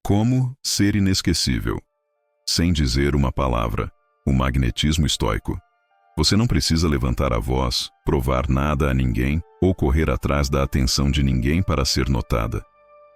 Como ser inesquecível? Sem dizer uma palavra. O magnetismo estoico. Você não precisa levantar a voz, provar nada a ninguém ou correr atrás da atenção de ninguém para ser notada.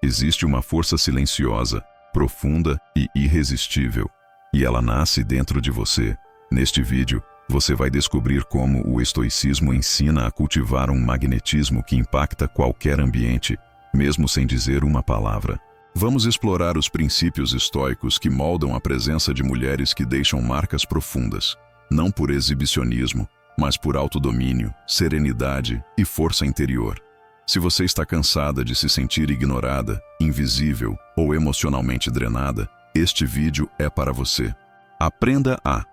Existe uma força silenciosa, profunda e irresistível, e ela nasce dentro de você. Neste vídeo, você vai descobrir como o estoicismo ensina a cultivar um magnetismo que impacta qualquer ambiente, mesmo sem dizer uma palavra. Vamos explorar os princípios estoicos que moldam a presença de mulheres que deixam marcas profundas, não por exibicionismo, mas por autodomínio, serenidade e força interior. Se você está cansada de se sentir ignorada, invisível ou emocionalmente drenada, este vídeo é para você. Aprenda a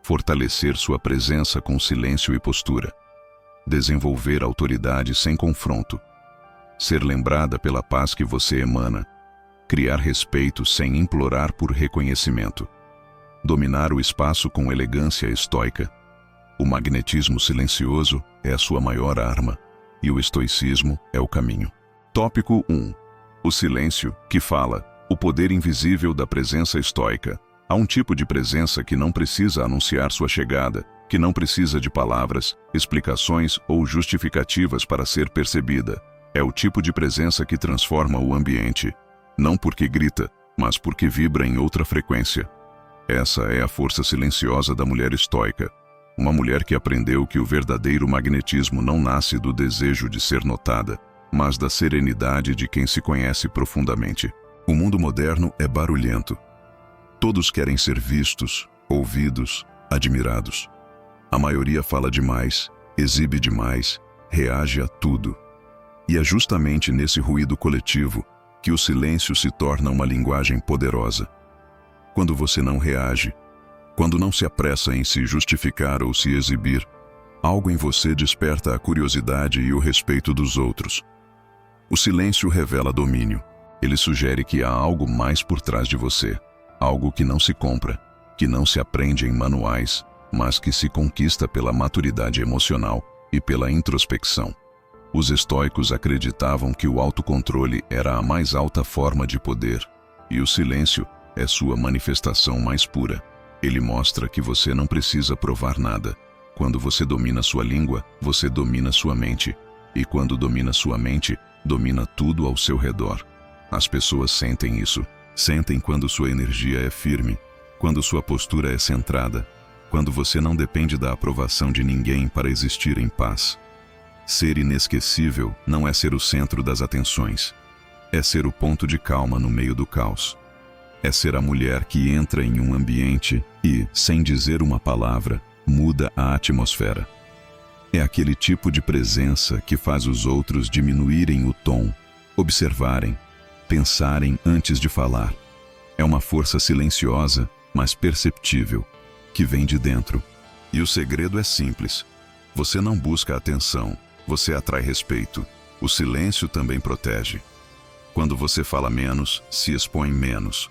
fortalecer sua presença com silêncio e postura, desenvolver autoridade sem confronto, ser lembrada pela paz que você emana, criar respeito sem implorar por reconhecimento, dominar o espaço com elegância estoica. O magnetismo silencioso é a sua maior arma, e o estoicismo é o caminho. Tópico 1. O silêncio, que fala, o poder invisível da presença estoica. Há um tipo de presença que não precisa anunciar sua chegada, que não precisa de palavras, explicações ou justificativas para ser percebida. É o tipo de presença que transforma o ambiente, não porque grita, mas porque vibra em outra frequência. Essa é a força silenciosa da mulher estoica. Uma mulher que aprendeu que o verdadeiro magnetismo não nasce do desejo de ser notada, mas da serenidade de quem se conhece profundamente. O mundo moderno é barulhento. Todos querem ser vistos, ouvidos, admirados. A maioria fala demais, exibe demais, reage a tudo. E é justamente nesse ruído coletivo que o silêncio se torna uma linguagem poderosa. Quando você não reage, quando não se apressa em se justificar ou se exibir, algo em você desperta a curiosidade e o respeito dos outros. O silêncio revela domínio. Ele sugere que há algo mais por trás de você, algo que não se compra, que não se aprende em manuais, mas que se conquista pela maturidade emocional e pela introspecção. Os estoicos acreditavam que o autocontrole era a mais alta forma de poder, e o silêncio é sua manifestação mais pura. Ele mostra que você não precisa provar nada. Quando você domina sua língua, você domina sua mente. E quando domina sua mente, domina tudo ao seu redor. As pessoas sentem isso. Sentem quando sua energia é firme, quando sua postura é centrada, quando você não depende da aprovação de ninguém para existir em paz. Ser inesquecível não é ser o centro das atenções. É ser o ponto de calma no meio do caos. É ser a mulher que entra em um ambiente e, sem dizer uma palavra, muda a atmosfera. É aquele tipo de presença que faz os outros diminuírem o tom, observarem, pensarem antes de falar. É uma força silenciosa, mas perceptível, que vem de dentro. E o segredo é simples. Você não busca atenção, você atrai respeito. O silêncio também protege. Quando você fala menos, se expõe menos.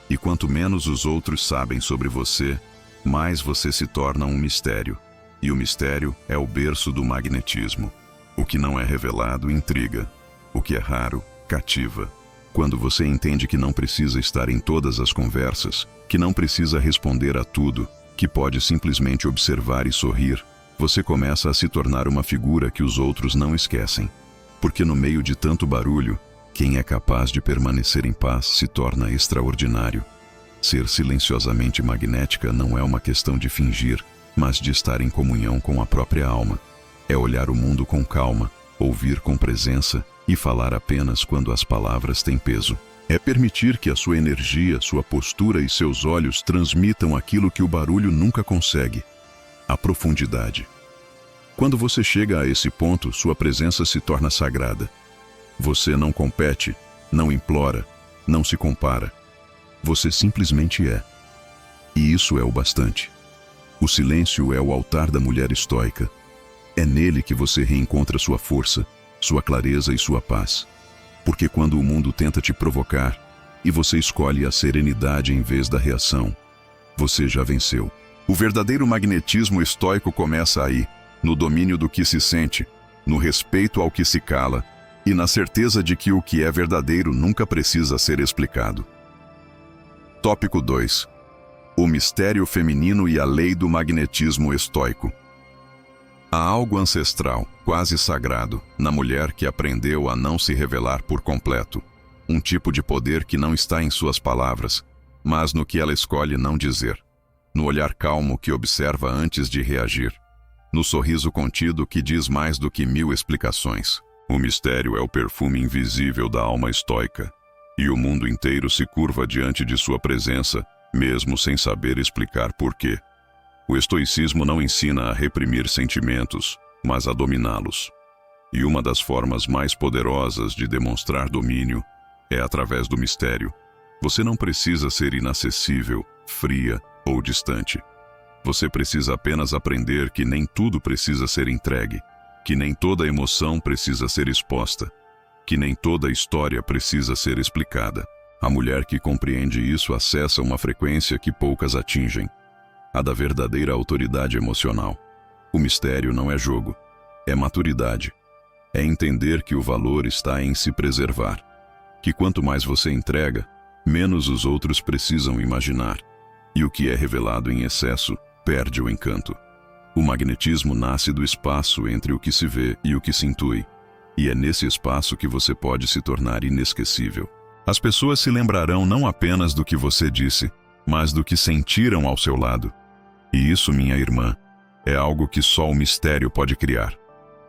E quanto menos os outros sabem sobre você, mais você se torna um mistério. E o mistério é o berço do magnetismo. O que não é revelado intriga. O que é raro, cativa. Quando você entende que não precisa estar em todas as conversas, que não precisa responder a tudo, que pode simplesmente observar e sorrir, você começa a se tornar uma figura que os outros não esquecem. Porque no meio de tanto barulho, quem é capaz de permanecer em paz se torna extraordinário. Ser silenciosamente magnética não é uma questão de fingir, mas de estar em comunhão com a própria alma. É olhar o mundo com calma, ouvir com presença e falar apenas quando as palavras têm peso. É permitir que a sua energia, sua postura e seus olhos transmitam aquilo que o barulho nunca consegue. A profundidade. Quando você chega a esse ponto, sua presença se torna sagrada. Você não compete, não implora, não se compara. Você simplesmente é. E isso é o bastante. O silêncio é o altar da mulher estoica. É nele que você reencontra sua força, sua clareza e sua paz. Porque quando o mundo tenta te provocar, e você escolhe a serenidade em vez da reação, você já venceu. O verdadeiro magnetismo estoico começa aí, no domínio do que se sente, no respeito ao que se cala e na certeza de que o que é verdadeiro nunca precisa ser explicado. Tópico 2. O mistério feminino e a lei do magnetismo estoico. Há algo ancestral, quase sagrado, na mulher que aprendeu a não se revelar por completo. Um tipo de poder que não está em suas palavras, mas no que ela escolhe não dizer. No olhar calmo que observa antes de reagir. No sorriso contido que diz mais do que 1000 explicações. O mistério é o perfume invisível da alma estoica, e o mundo inteiro se curva diante de sua presença, mesmo sem saber explicar porquê. O estoicismo não ensina a reprimir sentimentos, mas a dominá-los. E uma das formas mais poderosas de demonstrar domínio é através do mistério. Você não precisa ser inacessível, fria ou distante. Você precisa apenas aprender que nem tudo precisa ser entregue, que nem toda emoção precisa ser exposta, que nem toda história precisa ser explicada. A mulher que compreende isso acessa uma frequência que poucas atingem, a da verdadeira autoridade emocional. O mistério não é jogo, é maturidade. É entender que o valor está em se preservar, que quanto mais você entrega, menos os outros precisam imaginar, e o que é revelado em excesso perde o encanto. O magnetismo nasce do espaço entre o que se vê e o que se intui, e é nesse espaço que você pode se tornar inesquecível. As pessoas se lembrarão não apenas do que você disse, mas do que sentiram ao seu lado. E isso, minha irmã, é algo que só o mistério pode criar.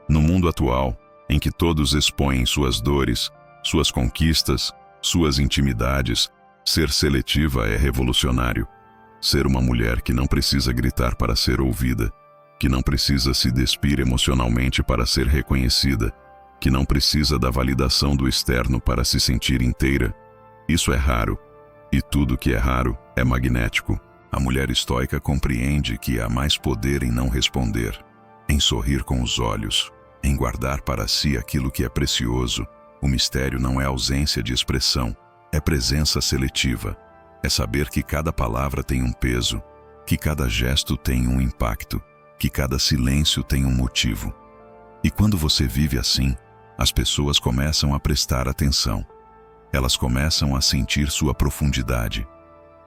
No mundo atual, em que todos expõem suas dores, suas conquistas, suas intimidades, ser seletiva é revolucionário. Ser uma mulher que não precisa gritar para ser ouvida, que não precisa se despir emocionalmente para ser reconhecida, que não precisa da validação do externo para se sentir inteira. Isso é raro, e tudo que é raro é magnético. A mulher estoica compreende que há mais poder em não responder, em sorrir com os olhos, em guardar para si aquilo que é precioso. O mistério não é ausência de expressão, é presença seletiva. É saber que cada palavra tem um peso, que cada gesto tem um impacto, que cada silêncio tem um motivo. E quando você vive assim, as pessoas começam a prestar atenção. Elas começam a sentir sua profundidade,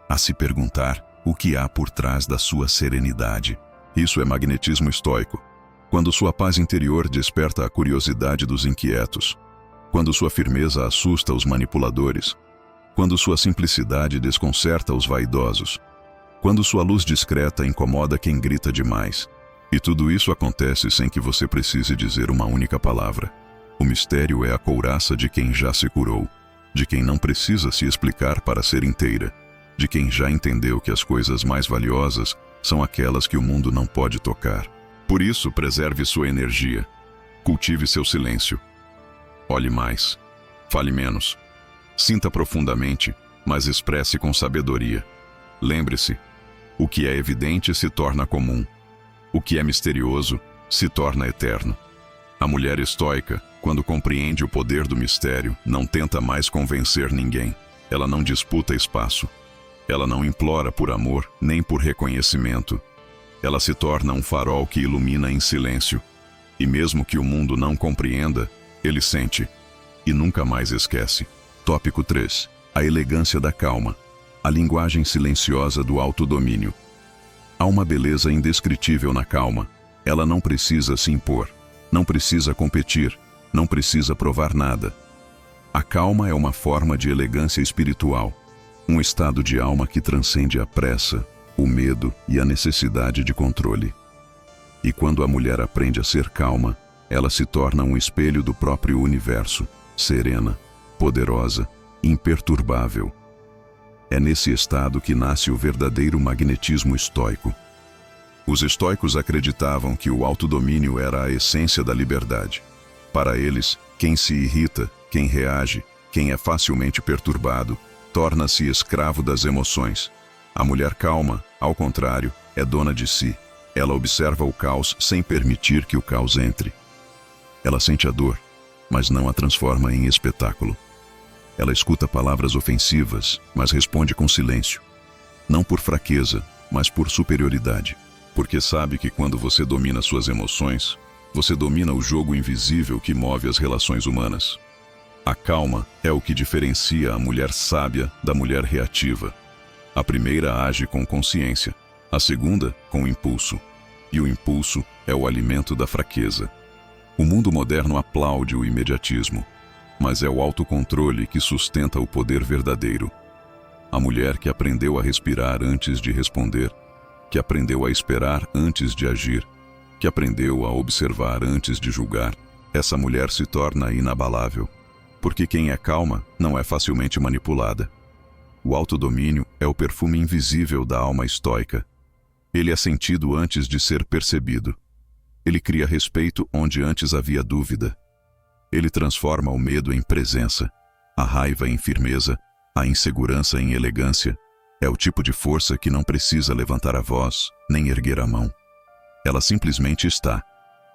a se perguntar o que há por trás da sua serenidade. Isso é magnetismo estoico. Quando sua paz interior desperta a curiosidade dos inquietos, quando sua firmeza assusta os manipuladores, quando sua simplicidade desconcerta os vaidosos, quando sua luz discreta incomoda quem grita demais. E tudo isso acontece sem que você precise dizer uma única palavra. O mistério é a couraça de quem já se curou, de quem não precisa se explicar para ser inteira, de quem já entendeu que as coisas mais valiosas são aquelas que o mundo não pode tocar. Por isso, preserve sua energia, cultive seu silêncio. Olhe mais, fale menos. Sinta profundamente, mas expresse com sabedoria. Lembre-se, o que é evidente se torna comum. O que é misterioso se torna eterno. A mulher estoica, quando compreende o poder do mistério, não tenta mais convencer ninguém. Ela não disputa espaço. Ela não implora por amor, nem por reconhecimento. Ela se torna um farol que ilumina em silêncio. E mesmo que o mundo não compreenda, ele sente e nunca mais esquece. Tópico 3. A elegância da calma. A linguagem silenciosa do autodomínio. Há uma beleza indescritível na calma. Ela não precisa se impor, não precisa competir, não precisa provar nada. A calma é uma forma de elegância espiritual, um estado de alma que transcende a pressa, o medo e a necessidade de controle. E quando a mulher aprende a ser calma, ela se torna um espelho do próprio universo, serena, poderosa, imperturbável. É nesse estado que nasce o verdadeiro magnetismo estoico. Os estoicos acreditavam que o autodomínio era a essência da liberdade. Para eles, quem se irrita, quem reage, quem é facilmente perturbado, torna-se escravo das emoções. A mulher calma, ao contrário, é dona de si. Ela observa o caos sem permitir que o caos entre. Ela sente a dor, mas não a transforma em espetáculo. Ela escuta palavras ofensivas, mas responde com silêncio. Não por fraqueza, mas por superioridade. Porque sabe que quando você domina suas emoções, você domina o jogo invisível que move as relações humanas. A calma é o que diferencia a mulher sábia da mulher reativa. A primeira age com consciência, a segunda com impulso. E o impulso é o alimento da fraqueza. O mundo moderno aplaude o imediatismo, mas é o autocontrole que sustenta o poder verdadeiro. A mulher que aprendeu a respirar antes de responder, que aprendeu a esperar antes de agir, que aprendeu a observar antes de julgar, essa mulher se torna inabalável, porque quem é calma não é facilmente manipulada. O autodomínio é o perfume invisível da alma estoica. Ele é sentido antes de ser percebido. Ele cria respeito onde antes havia dúvida. Ele transforma o medo em presença, a raiva em firmeza, a insegurança em elegância. É o tipo de força que não precisa levantar a voz, nem erguer a mão. Ela simplesmente está.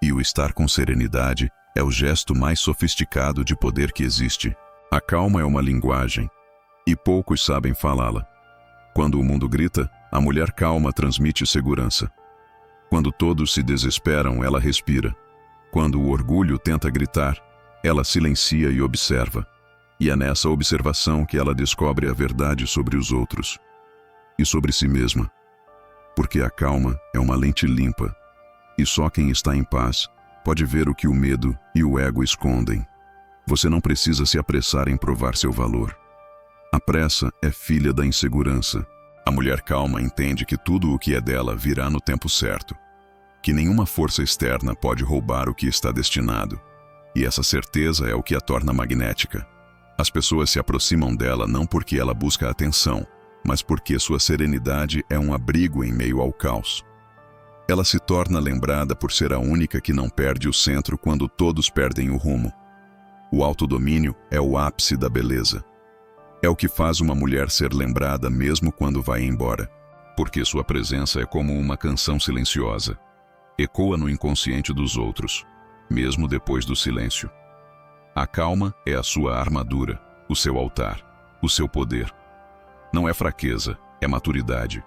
E o estar com serenidade é o gesto mais sofisticado de poder que existe. A calma é uma linguagem, e poucos sabem falá-la. Quando o mundo grita, a mulher calma transmite segurança. Quando todos se desesperam, ela respira. Quando o orgulho tenta gritar, ela silencia e observa. E é nessa observação que ela descobre a verdade sobre os outros e sobre si mesma. Porque a calma é uma lente limpa, e só quem está em paz pode ver o que o medo e o ego escondem. Você não precisa se apressar em provar seu valor. A pressa é filha da insegurança. A mulher calma entende que tudo o que é dela virá no tempo certo, que nenhuma força externa pode roubar o que está destinado. E essa certeza é o que a torna magnética. As pessoas se aproximam dela não porque ela busca atenção, mas porque sua serenidade é um abrigo em meio ao caos. Ela se torna lembrada por ser a única que não perde o centro quando todos perdem o rumo. O autodomínio é o ápice da beleza. É o que faz uma mulher ser lembrada mesmo quando vai embora, porque sua presença é como uma canção silenciosa. Ecoa no inconsciente dos outros, mesmo depois do silêncio. A calma é a sua armadura, o seu altar, o seu poder. Não é fraqueza, é maturidade.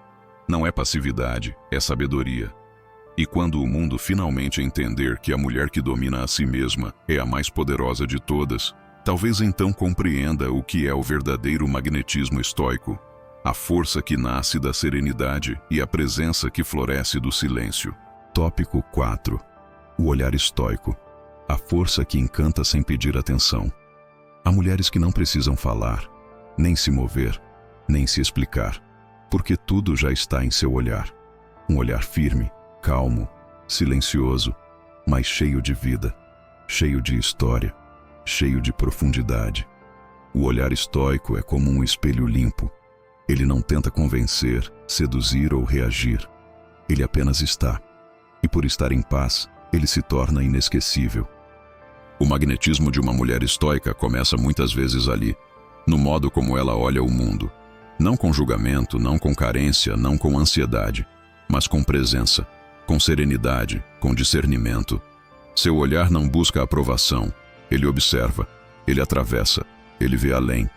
Não é passividade, é sabedoria. E quando o mundo finalmente entender que a mulher que domina a si mesma é a mais poderosa de todas, talvez então compreenda o que é o verdadeiro magnetismo estoico, a força que nasce da serenidade e a presença que floresce do silêncio. Tópico 4. O olhar estoico, a força que encanta sem pedir atenção. Há mulheres que não precisam falar, nem se mover, nem se explicar, porque tudo já está em seu olhar. Um olhar firme, calmo, silencioso, mas cheio de vida, cheio de história, cheio de profundidade. O olhar estoico é como um espelho limpo. Ele não tenta convencer, seduzir ou reagir. Ele apenas está. E por estar em paz, ele se torna inesquecível. O magnetismo de uma mulher estoica começa muitas vezes ali, no modo como ela olha o mundo. Não com julgamento, não com carência, não com ansiedade, mas com presença, com serenidade, com discernimento. Seu olhar não busca aprovação. Ele observa, ele atravessa, ele vê além.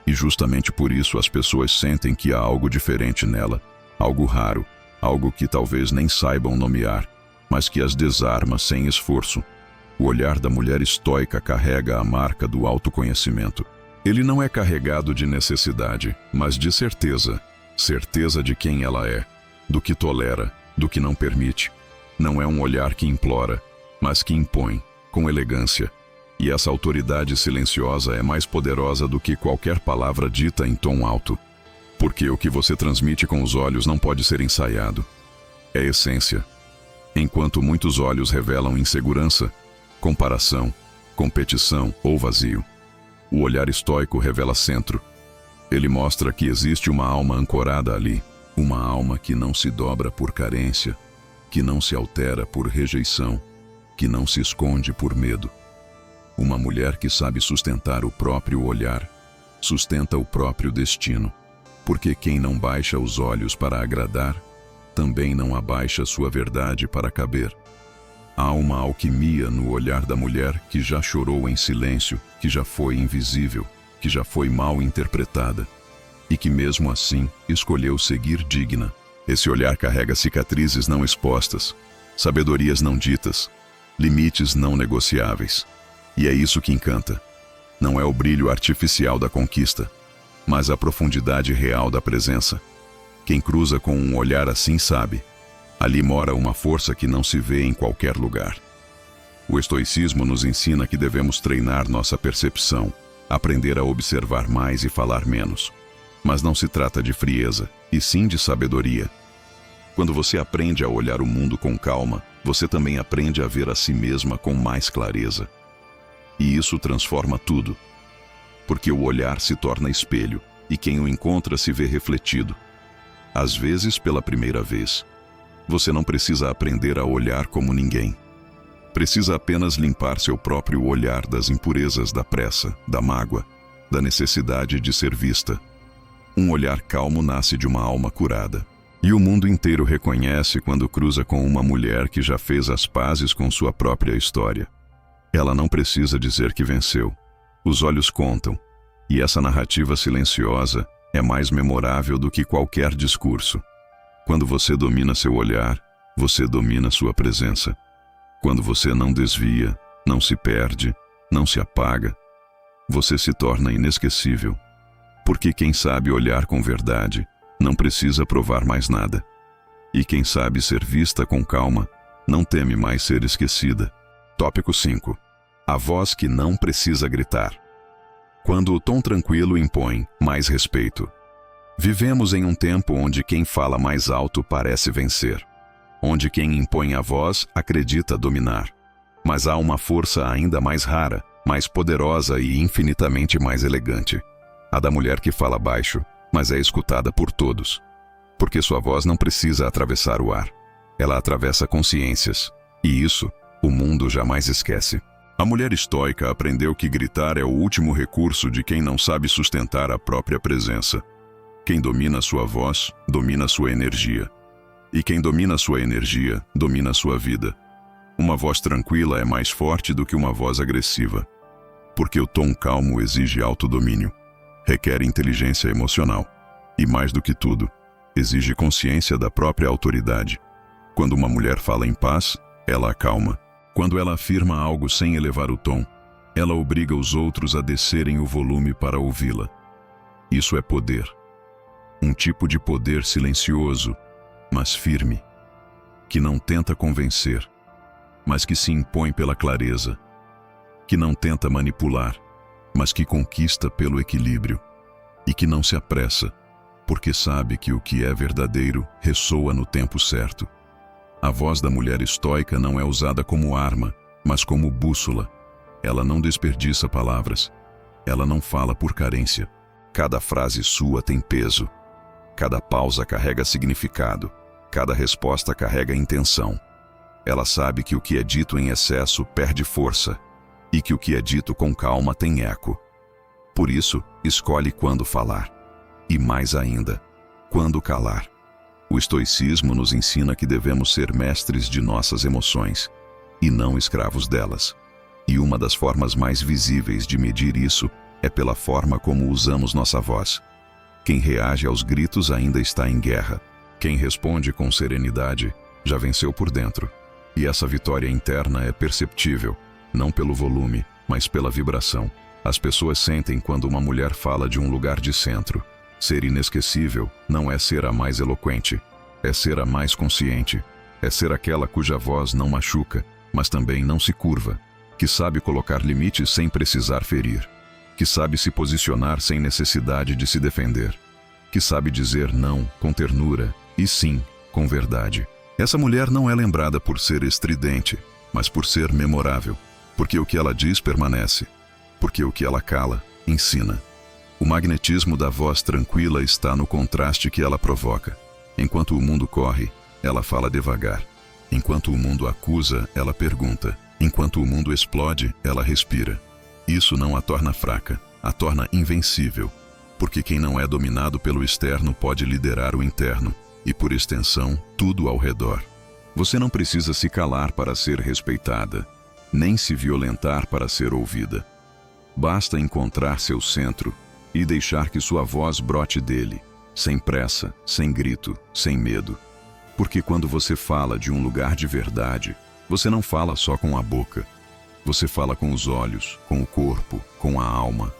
E justamente por isso as pessoas sentem que há algo diferente nela, algo raro, algo que talvez nem saibam nomear, mas que as desarma sem esforço. O olhar da mulher estoica carrega a marca do autoconhecimento. Ele não é carregado de necessidade, mas de certeza. Certeza de quem ela é, do que tolera, do que não permite. Não é um olhar que implora, mas que impõe, com elegância. E essa autoridade silenciosa é mais poderosa do que qualquer palavra dita em tom alto. Porque o que você transmite com os olhos não pode ser ensaiado. É essência. Enquanto muitos olhos revelam insegurança, comparação, competição ou vazio, o olhar estoico revela centro. Ele mostra que existe uma alma ancorada ali, uma alma que não se dobra por carência, que não se altera por rejeição, que não se esconde por medo. Uma mulher que sabe sustentar o próprio olhar, sustenta o próprio destino, porque quem não baixa os olhos para agradar, também não abaixa sua verdade para caber. Há uma alquimia no olhar da mulher que já chorou em silêncio, que já foi invisível, que já foi mal interpretada, e que mesmo assim escolheu seguir digna. Esse olhar carrega cicatrizes não expostas, sabedorias não ditas, limites não negociáveis. E é isso que encanta. Não é o brilho artificial da conquista, mas a profundidade real da presença. Quem cruza com um olhar assim sabe. Ali mora uma força que não se vê em qualquer lugar. O estoicismo nos ensina que devemos treinar nossa percepção, aprender a observar mais e falar menos. Mas não se trata de frieza, e sim de sabedoria. Quando você aprende a olhar o mundo com calma, você também aprende a ver a si mesma com mais clareza. E isso transforma tudo. Porque o olhar se torna espelho, e quem o encontra se vê refletido. Às vezes, pela primeira vez. Você não precisa aprender a olhar como ninguém. Precisa apenas limpar seu próprio olhar das impurezas da pressa, da mágoa, da necessidade de ser vista. Um olhar calmo nasce de uma alma curada. E o mundo inteiro reconhece quando cruza com uma mulher que já fez as pazes com sua própria história. Ela não precisa dizer que venceu. Os olhos contam. E essa narrativa silenciosa é mais memorável do que qualquer discurso. Quando você domina seu olhar, você domina sua presença. Quando você não desvia, não se perde, não se apaga, você se torna inesquecível. Porque quem sabe olhar com verdade não precisa provar mais nada. E quem sabe ser vista com calma não teme mais ser esquecida. Tópico 5. A voz que não precisa gritar. Quando o tom tranquilo impõe mais respeito. Vivemos em um tempo onde quem fala mais alto parece vencer. Onde quem impõe a voz acredita dominar. Mas há uma força ainda mais rara, mais poderosa e infinitamente mais elegante. A da mulher que fala baixo, mas é escutada por todos. Porque sua voz não precisa atravessar o ar. Ela atravessa consciências. E isso, o mundo jamais esquece. A mulher estoica aprendeu que gritar é o último recurso de quem não sabe sustentar a própria presença. Quem domina sua voz, domina sua energia. E quem domina sua energia, domina sua vida. Uma voz tranquila é mais forte do que uma voz agressiva. Porque o tom calmo exige autodomínio. Requer inteligência emocional. E mais do que tudo, exige consciência da própria autoridade. Quando uma mulher fala em paz, ela acalma. Quando ela afirma algo sem elevar o tom, ela obriga os outros a descerem o volume para ouvi-la. Isso é poder. Um tipo de poder silencioso, mas firme, que não tenta convencer, mas que se impõe pela clareza, que não tenta manipular, mas que conquista pelo equilíbrio, e que não se apressa, porque sabe que o que é verdadeiro ressoa no tempo certo. A voz da mulher estoica não é usada como arma, mas como bússola. Ela não desperdiça palavras. Ela não fala por carência. Cada frase sua tem peso. Cada pausa carrega significado. Cada resposta carrega intenção. Ela sabe que o que é dito em excesso perde força, e que o que é dito com calma tem eco. Por isso, escolhe quando falar. E mais ainda, quando calar. O estoicismo nos ensina que devemos ser mestres de nossas emoções, e não escravos delas. E uma das formas mais visíveis de medir isso é pela forma como usamos nossa voz. Quem reage aos gritos ainda está em guerra. Quem responde com serenidade já venceu por dentro. E essa vitória interna é perceptível, não pelo volume, mas pela vibração. As pessoas sentem quando uma mulher fala de um lugar de centro. Ser inesquecível não é ser a mais eloquente, é ser a mais consciente, é ser aquela cuja voz não machuca, mas também não se curva, que sabe colocar limites sem precisar ferir, que sabe se posicionar sem necessidade de se defender, que sabe dizer não com ternura e sim com verdade. Essa mulher não é lembrada por ser estridente, mas por ser memorável, porque o que ela diz permanece, porque o que ela cala ensina. O magnetismo da voz tranquila está no contraste que ela provoca. Enquanto o mundo corre, ela fala devagar. Enquanto o mundo acusa, ela pergunta. Enquanto o mundo explode, ela respira. Isso não a torna fraca, a torna invencível. Porque quem não é dominado pelo externo pode liderar o interno, e por extensão, tudo ao redor. Você não precisa se calar para ser respeitada, nem se violentar para ser ouvida. Basta encontrar seu centro e deixar que sua voz brote dele, sem pressa, sem grito, sem medo. Porque quando você fala de um lugar de verdade, você não fala só com a boca. Você fala com os olhos, com o corpo, com a alma.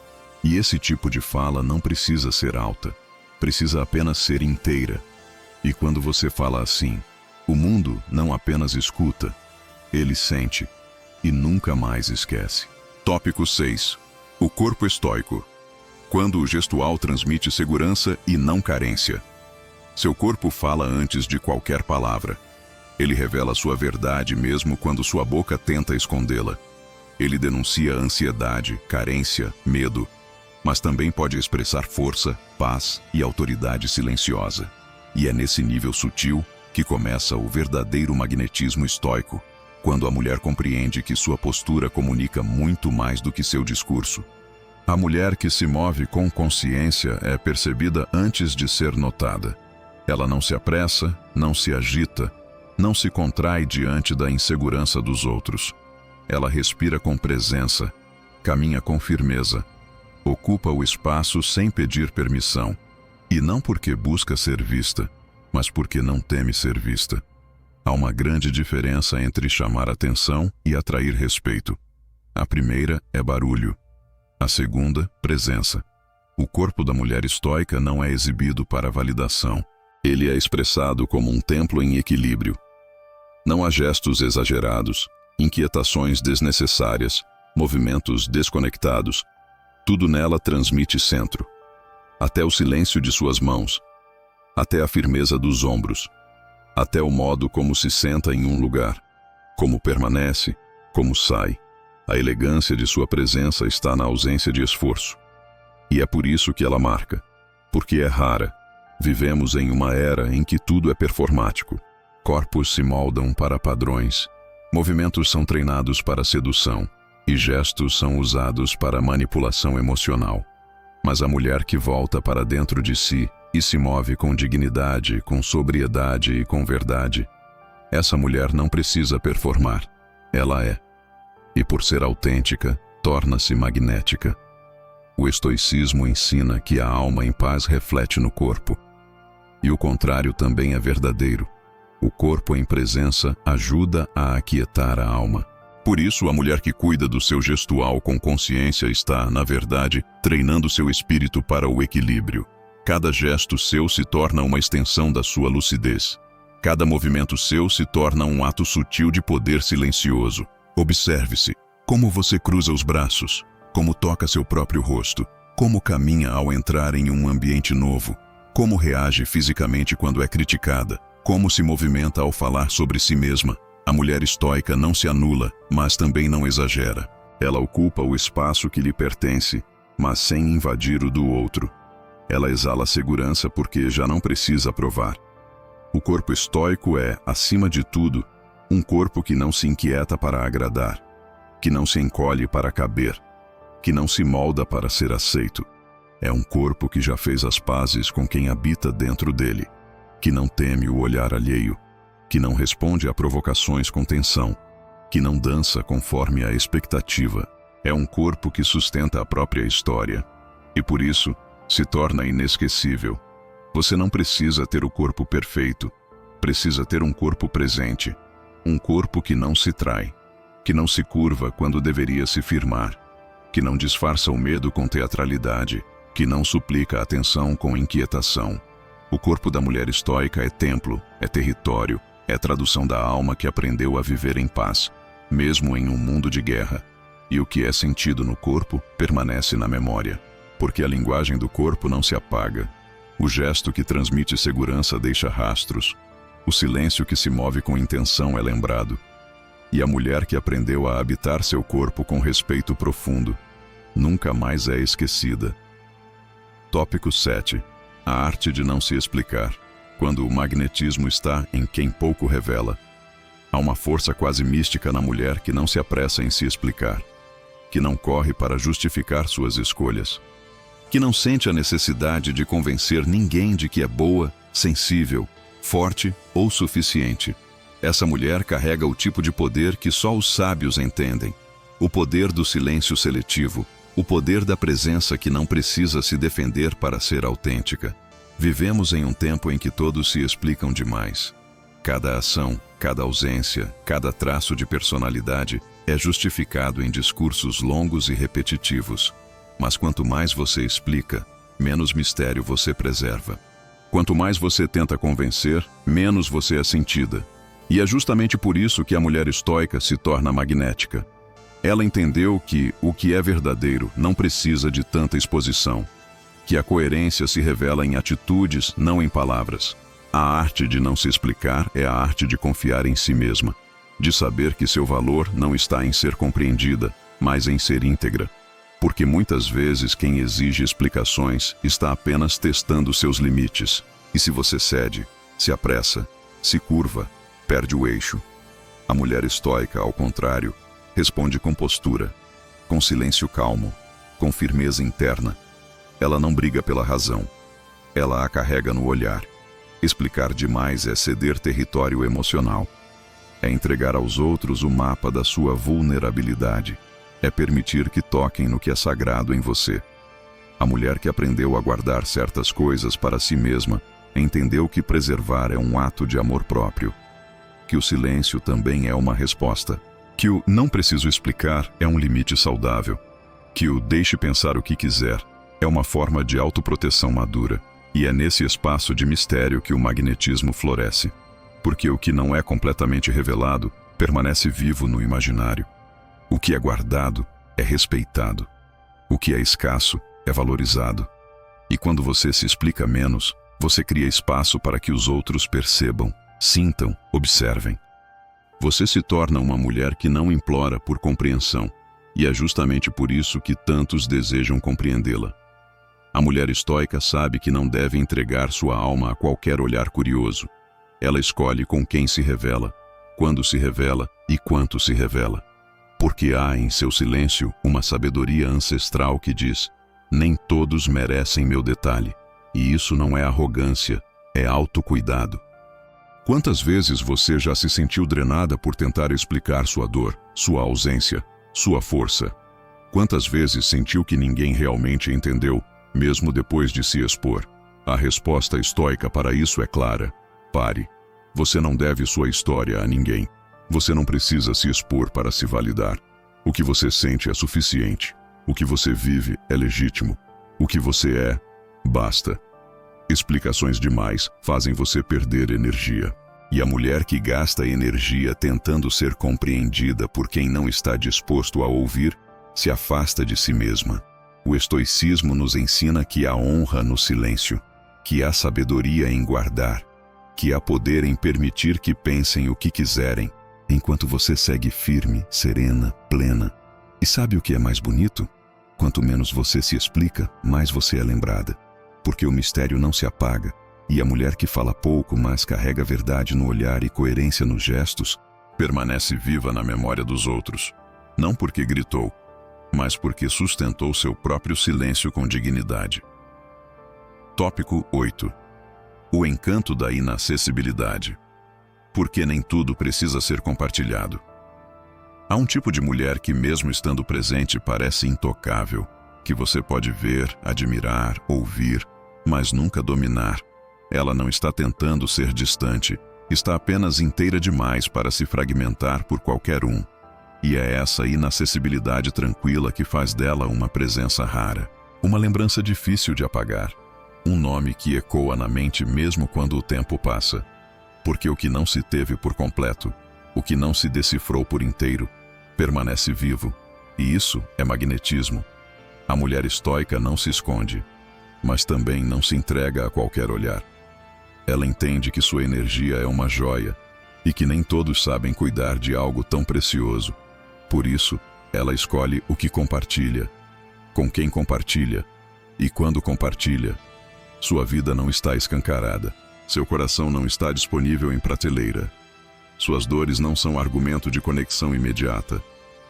E esse tipo de fala não precisa ser alta. Precisa apenas ser inteira, E quando você fala assim, o mundo não apenas escuta, ele sente e nunca mais esquece. Tópico 6. O corpo estoico. Quando o gestual transmite segurança e não carência. Seu corpo fala antes de qualquer palavra. Ele revela sua verdade mesmo quando sua boca tenta escondê-la. Ele denuncia ansiedade, carência, medo, mas também pode expressar força, paz e autoridade silenciosa. E é nesse nível sutil que começa o verdadeiro magnetismo estoico, quando a mulher compreende que sua postura comunica muito mais do que seu discurso. A mulher que se move com consciência é percebida antes de ser notada. Ela não se apressa, não se agita, não se contrai diante da insegurança dos outros. Ela respira com presença, caminha com firmeza, ocupa o espaço sem pedir permissão, e não porque busca ser vista, mas porque não teme ser vista. Há uma grande diferença entre chamar atenção e atrair respeito. A primeira é barulho, a segunda, presença. O corpo da mulher estoica não é exibido para validação. Ele é expressado como um templo em equilíbrio. Não há gestos exagerados, inquietações desnecessárias, movimentos desconectados. Tudo nela transmite centro. Até o silêncio de suas mãos, até a firmeza dos ombros, até o modo como se senta em um lugar, como permanece, como sai. A elegância de sua presença está na ausência de esforço. E é por isso que ela marca, porque é rara. Vivemos em uma era em que tudo é performático. Corpos se moldam para padrões, movimentos são treinados para sedução, e gestos são usados para manipulação emocional. Mas a mulher que volta para dentro de si e se move com dignidade, com sobriedade e com verdade, essa mulher não precisa performar, ela é. E por ser autêntica, torna-se magnética. O estoicismo ensina que a alma em paz reflete no corpo. E o contrário também é verdadeiro. O corpo em presença ajuda a aquietar a alma. Por isso, a mulher que cuida do seu gestual com consciência está, na verdade, treinando seu espírito para o equilíbrio. Cada gesto seu se torna uma extensão da sua lucidez. Cada movimento seu se torna um ato sutil de poder silencioso. Observe-se, como você cruza os braços, como toca seu próprio rosto, como caminha ao entrar em um ambiente novo, como reage fisicamente quando é criticada, como se movimenta ao falar sobre si mesma. A mulher estoica não se anula, mas também não exagera. Ela ocupa o espaço que lhe pertence, mas sem invadir o do outro. Ela exala segurança porque já não precisa provar. O corpo estoico é, acima de tudo, um corpo que não se inquieta para agradar, que não se encolhe para caber, que não se molda para ser aceito. É um corpo que já fez as pazes com quem habita dentro dele, que não teme o olhar alheio, que não responde a provocações com tensão, que não dança conforme a expectativa. É um corpo que sustenta a própria história, e por isso se torna inesquecível. Você não precisa ter o corpo perfeito, precisa ter um corpo presente, um corpo que não se trai, que não se curva quando deveria se firmar, que não disfarça o medo com teatralidade, que não suplica atenção com inquietação. O corpo da mulher estoica é templo, é território, é tradução da alma que aprendeu a viver em paz, mesmo em um mundo de guerra. E o que é sentido no corpo permanece na memória, porque a linguagem do corpo não se apaga. O gesto que transmite segurança deixa rastros. O silêncio que se move com intenção é lembrado. E a mulher que aprendeu a habitar seu corpo com respeito profundo nunca mais é esquecida. Tópico 7. A arte de não se explicar. Quando o magnetismo está em quem pouco revela. Há uma força quase mística na mulher que não se apressa em se explicar, que não corre para justificar suas escolhas, que não sente a necessidade de convencer ninguém de que é boa, sensível, forte ou suficiente. Essa mulher carrega o tipo de poder que só os sábios entendem, o poder do silêncio seletivo, o poder da presença que não precisa se defender para ser autêntica. Vivemos em um tempo em que todos se explicam demais. Cada ação, cada ausência, cada traço de personalidade é justificado em discursos longos e repetitivos. Mas quanto mais você explica, menos mistério você preserva. Quanto mais você tenta convencer, menos você é sentida. E é justamente por isso que a mulher estoica se torna magnética. Ela entendeu que o que é verdadeiro não precisa de tanta exposição, que a coerência se revela em atitudes, não em palavras. A arte de não se explicar é a arte de confiar em si mesma, de saber que seu valor não está em ser compreendida, mas em ser íntegra. Porque muitas vezes quem exige explicações está apenas testando seus limites. E se você cede, se apressa, se curva, perde o eixo. A mulher estoica, ao contrário, responde com postura, com silêncio calmo, com firmeza interna. Ela não briga pela razão. Ela a carrega no olhar. Explicar demais é ceder território emocional. É entregar aos outros o mapa da sua vulnerabilidade. É permitir que toquem no que é sagrado em você. A mulher que aprendeu a guardar certas coisas para si mesma entendeu que preservar é um ato de amor próprio. Que o silêncio também é uma resposta. Que o não preciso explicar é um limite saudável. Que o deixe pensar o que quiser é uma forma de autoproteção madura. E é nesse espaço de mistério que o magnetismo floresce. Porque o que não é completamente revelado permanece vivo no imaginário. O que é guardado é respeitado. O que é escasso é valorizado. E quando você se explica menos, você cria espaço para que os outros percebam, sintam, observem. Você se torna uma mulher que não implora por compreensão, e é justamente por isso que tantos desejam compreendê-la. A mulher estoica sabe que não deve entregar sua alma a qualquer olhar curioso. Ela escolhe com quem se revela, quando se revela e quanto se revela. Porque há em seu silêncio uma sabedoria ancestral que diz: nem todos merecem meu detalhe. E isso não é arrogância, é autocuidado. Quantas vezes você já se sentiu drenada por tentar explicar sua dor, sua ausência, sua força? Quantas vezes sentiu que ninguém realmente entendeu, mesmo depois de se expor? A resposta estoica para isso é clara: pare. Você não deve sua história a ninguém. Você não precisa se expor para se validar. O que você sente é suficiente. O que você vive é legítimo. O que você é, basta. Explicações demais fazem você perder energia. E a mulher que gasta energia tentando ser compreendida por quem não está disposto a ouvir, se afasta de si mesma. O estoicismo nos ensina que há honra no silêncio, que há sabedoria em guardar, que há poder em permitir que pensem o que quiserem, enquanto você segue firme, serena, plena. E sabe o que é mais bonito? Quanto menos você se explica, mais você é lembrada. Porque o mistério não se apaga, e a mulher que fala pouco, mas carrega verdade no olhar e coerência nos gestos, permanece viva na memória dos outros. Não porque gritou, mas porque sustentou seu próprio silêncio com dignidade. Tópico 8. O encanto da inacessibilidade. Porque nem tudo precisa ser compartilhado. Há um tipo de mulher que, mesmo estando presente, parece intocável, que você pode ver, admirar, ouvir, mas nunca dominar. Ela não está tentando ser distante, está apenas inteira demais para se fragmentar por qualquer um. E é essa inacessibilidade tranquila que faz dela uma presença rara, uma lembrança difícil de apagar, um nome que ecoa na mente mesmo quando o tempo passa. Porque o que não se teve por completo, o que não se decifrou por inteiro, permanece vivo, e isso é magnetismo. A mulher estoica não se esconde, mas também não se entrega a qualquer olhar. Ela entende que sua energia é uma joia, e que nem todos sabem cuidar de algo tão precioso. Por isso, ela escolhe o que compartilha, com quem compartilha, e quando compartilha. Sua vida não está escancarada. Seu coração não está disponível em prateleira. Suas dores não são argumento de conexão imediata.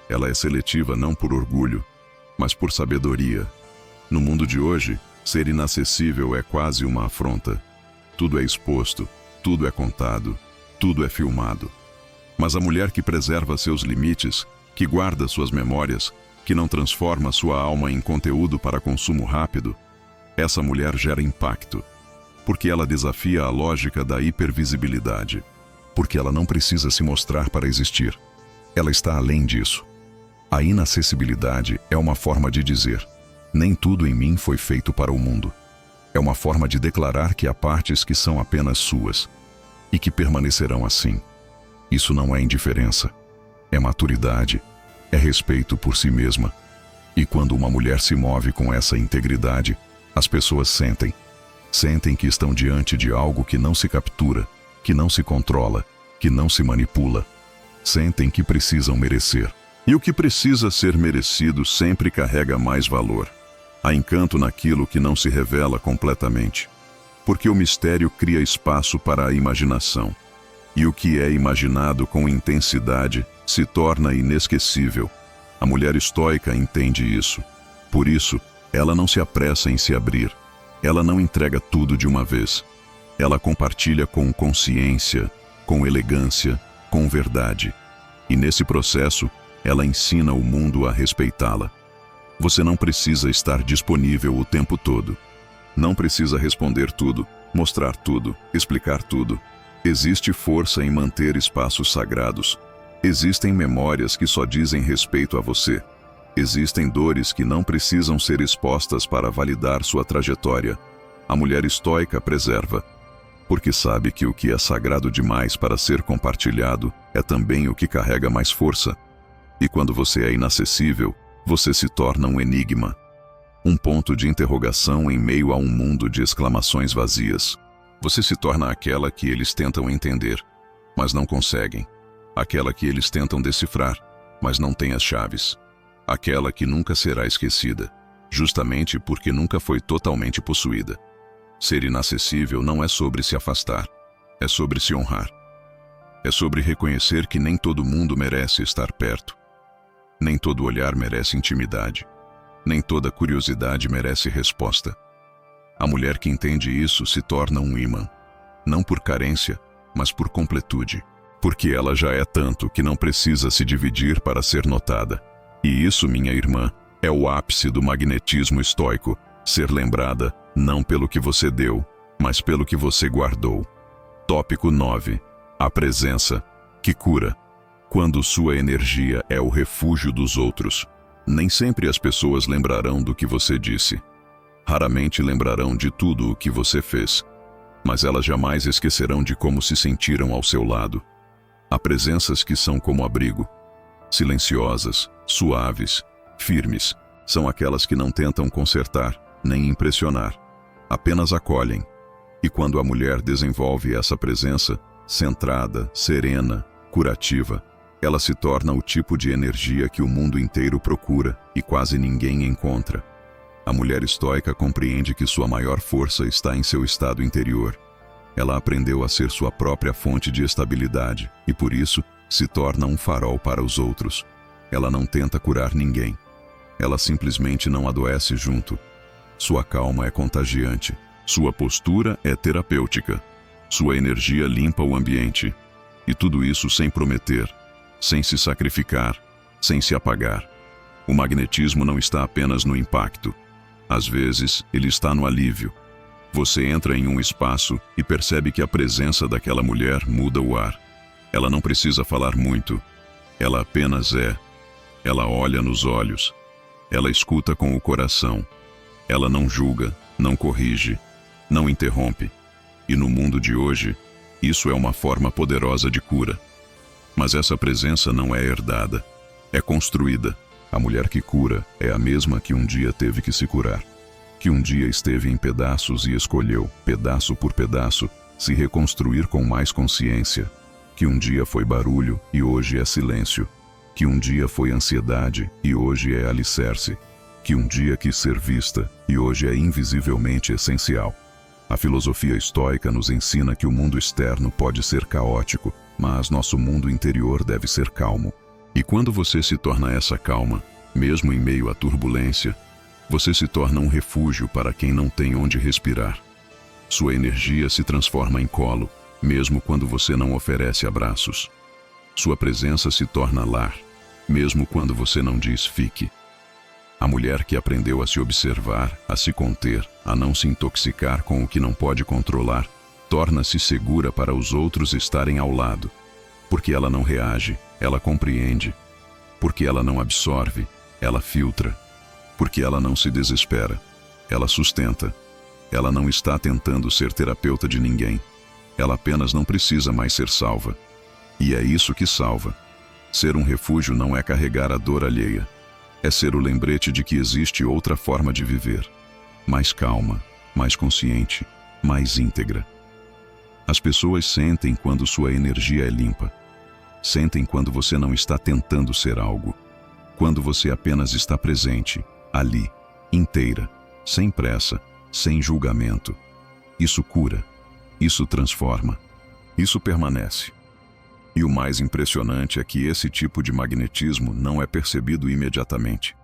Ela é seletiva não por orgulho, mas por sabedoria. No mundo de hoje, ser inacessível é quase uma afronta. Tudo é exposto, tudo é contado, tudo é filmado. Mas a mulher que preserva seus limites, que guarda suas memórias, que não transforma sua alma em conteúdo para consumo rápido, essa mulher gera impacto. Porque ela desafia a lógica da hipervisibilidade. Porque ela não precisa se mostrar para existir. Ela está além disso. A inacessibilidade é uma forma de dizer: nem tudo em mim foi feito para o mundo. É uma forma de declarar que há partes que são apenas suas e que permanecerão assim. Isso não é indiferença, é maturidade, é respeito por si mesma. E quando uma mulher se move com essa integridade, as pessoas sentem que estão diante de algo que não se captura, que não se controla, que não se manipula. Sentem que precisam merecer. E o que precisa ser merecido sempre carrega mais valor. Há encanto naquilo que não se revela completamente, porque o mistério cria espaço para a imaginação. E o que é imaginado com intensidade se torna inesquecível. A mulher estoica entende isso. Por isso, ela não se apressa em se abrir. Ela não entrega tudo de uma vez. Ela compartilha com consciência, com elegância, com verdade. E nesse processo, ela ensina o mundo a respeitá-la. Você não precisa estar disponível o tempo todo. Não precisa responder tudo, mostrar tudo, explicar tudo. Existe força em manter espaços sagrados. Existem memórias que só dizem respeito a você. Existem dores que não precisam ser expostas para validar sua trajetória. A mulher estoica preserva, porque sabe que o que é sagrado demais para ser compartilhado é também o que carrega mais força. E quando você é inacessível, você se torna um enigma. Um ponto de interrogação em meio a um mundo de exclamações vazias. Você se torna aquela que eles tentam entender, mas não conseguem. Aquela que eles tentam decifrar, mas não tem as chaves. Aquela que nunca será esquecida, justamente porque nunca foi totalmente possuída. Ser inacessível não é sobre se afastar, é sobre se honrar. É sobre reconhecer que nem todo mundo merece estar perto. Nem todo olhar merece intimidade. Nem toda curiosidade merece resposta. A mulher que entende isso se torna um ímã, não por carência, mas por completude. Porque ela já é tanto que não precisa se dividir para ser notada. E isso, minha irmã, é o ápice do magnetismo estoico, ser lembrada não pelo que você deu, mas pelo que você guardou. Tópico 9. A presença, que cura. Quando sua energia é o refúgio dos outros, nem sempre as pessoas lembrarão do que você disse. Raramente lembrarão de tudo o que você fez, mas elas jamais esquecerão de como se sentiram ao seu lado. Há presenças que são como abrigo, silenciosas, suaves, firmes. São aquelas que não tentam consertar, nem impressionar, apenas acolhem. E quando a mulher desenvolve essa presença, centrada, serena, curativa, ela se torna o tipo de energia que o mundo inteiro procura e quase ninguém encontra. A mulher estoica compreende que sua maior força está em seu estado interior. Ela aprendeu a ser sua própria fonte de estabilidade e, por isso, se torna um farol para os outros. Ela não tenta curar ninguém. Ela simplesmente não adoece junto. Sua calma é contagiante. Sua postura é terapêutica. Sua energia limpa o ambiente. E tudo isso sem prometer, sem se sacrificar, sem se apagar. O magnetismo não está apenas no impacto. Às vezes, ele está no alívio. Você entra em um espaço e percebe que a presença daquela mulher muda o ar. Ela não precisa falar muito. Ela apenas é. Ela olha nos olhos. Ela escuta com o coração. Ela não julga, não corrige, não interrompe. E no mundo de hoje, isso é uma forma poderosa de cura. Mas essa presença não é herdada, é construída. A mulher que cura é a mesma que um dia teve que se curar, que um dia esteve em pedaços e escolheu, pedaço por pedaço, se reconstruir com mais consciência, que um dia foi barulho e hoje é silêncio, que um dia foi ansiedade e hoje é alicerce, que um dia quis ser vista e hoje é invisivelmente essencial. A filosofia estoica nos ensina que o mundo externo pode ser caótico, mas nosso mundo interior deve ser calmo. E quando você se torna essa calma, mesmo em meio à turbulência, você se torna um refúgio para quem não tem onde respirar. Sua energia se transforma em colo, mesmo quando você não oferece abraços. Sua presença se torna lar, mesmo quando você não diz fique. A mulher que aprendeu a se observar, a se conter, a não se intoxicar com o que não pode controlar, torna-se segura para os outros estarem ao lado. Porque ela não reage, ela compreende. Porque ela não absorve, ela filtra. Porque ela não se desespera, ela sustenta. Ela não está tentando ser terapeuta de ninguém. Ela apenas não precisa mais ser salva. E é isso que salva. Ser um refúgio não é carregar a dor alheia. É ser o lembrete de que existe outra forma de viver. Mais calma, mais consciente, mais íntegra. As pessoas sentem quando sua energia é limpa. Sentem quando você não está tentando ser algo. Quando você apenas está presente, ali, inteira, sem pressa, sem julgamento. Isso cura. Isso transforma. Isso permanece. E o mais impressionante é que esse tipo de magnetismo não é percebido imediatamente.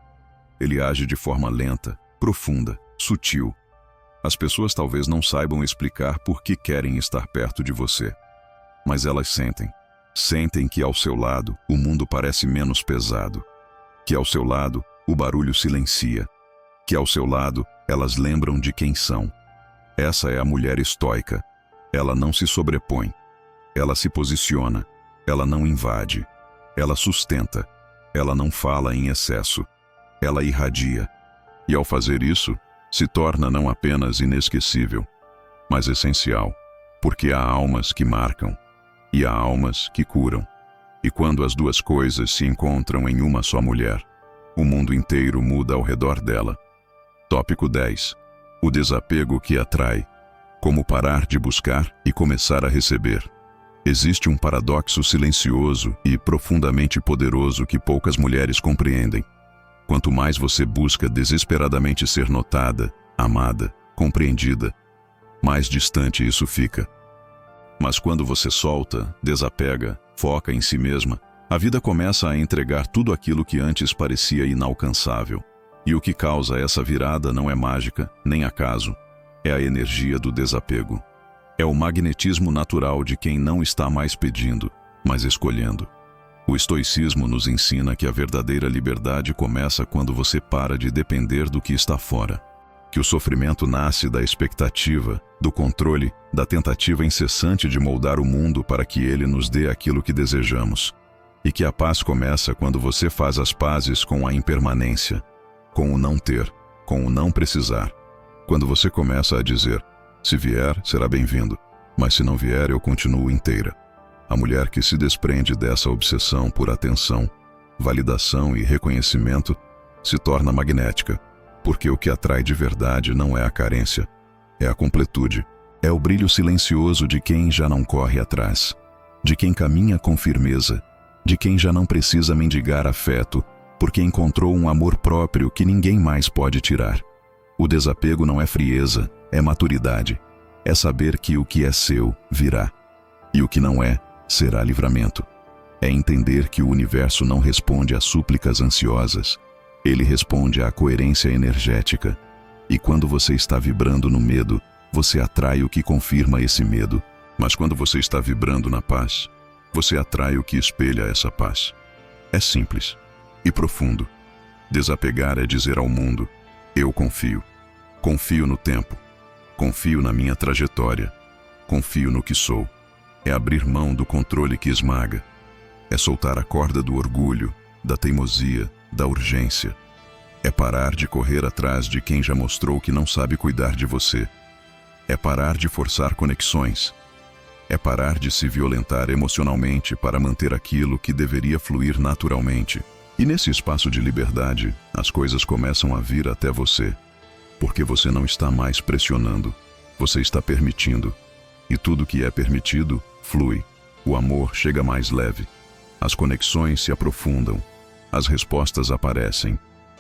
Ele age de forma lenta, profunda, sutil. As pessoas talvez não saibam explicar por que querem estar perto de você. Mas elas sentem. Sentem que ao seu lado o mundo parece menos pesado. Que ao seu lado o barulho silencia. Que ao seu lado elas lembram de quem são. Essa é a mulher estoica. Ela não se sobrepõe. Ela se posiciona. Ela não invade. Ela sustenta. Ela não fala em excesso. Ela irradia. E ao fazer isso, se torna não apenas inesquecível, mas essencial, porque há almas que marcam e há almas que curam. E quando as duas coisas se encontram em uma só mulher, o mundo inteiro muda ao redor dela. Tópico 10. O desapego que atrai. Como parar de buscar e começar a receber. Existe um paradoxo silencioso e profundamente poderoso que poucas mulheres compreendem. Quanto mais você busca desesperadamente ser notada, amada, compreendida, mais distante isso fica. Mas quando você solta, desapega, foca em si mesma, a vida começa a entregar tudo aquilo que antes parecia inalcançável. E o que causa essa virada não é mágica, nem acaso. É a energia do desapego. É o magnetismo natural de quem não está mais pedindo, mas escolhendo. O estoicismo nos ensina que a verdadeira liberdade começa quando você para de depender do que está fora. Que o sofrimento nasce da expectativa, do controle, da tentativa incessante de moldar o mundo para que ele nos dê aquilo que desejamos. E que a paz começa quando você faz as pazes com a impermanência, com o não ter, com o não precisar. Quando você começa a dizer, se vier, será bem-vindo, mas se não vier, eu continuo inteira. A mulher que se desprende dessa obsessão por atenção, validação e reconhecimento se torna magnética, porque o que atrai de verdade não é a carência, é a completude, é o brilho silencioso de quem já não corre atrás, de quem caminha com firmeza, de quem já não precisa mendigar afeto, porque encontrou um amor próprio que ninguém mais pode tirar. O desapego não é frieza, é maturidade, é saber que o que é seu virá, e o que não é, será livramento. É entender que o universo não responde a súplicas ansiosas, ele responde à coerência energética. E quando você está vibrando no medo, você atrai o que confirma esse medo. Mas quando você está vibrando na paz, você atrai o que espelha essa paz. É simples e profundo. Desapegar é dizer ao mundo, eu confio. Confio no tempo. Confio na minha trajetória. Confio no que sou. É abrir mão do controle que esmaga. É soltar a corda do orgulho, da teimosia, da urgência. É parar de correr atrás de quem já mostrou que não sabe cuidar de você. É parar de forçar conexões. É parar de se violentar emocionalmente para manter aquilo que deveria fluir naturalmente. E nesse espaço de liberdade, as coisas começam a vir até você. Porque você não está mais pressionando. Você está permitindo. E tudo que é permitido, flui. O amor chega mais leve. As conexões se aprofundam. As respostas aparecem.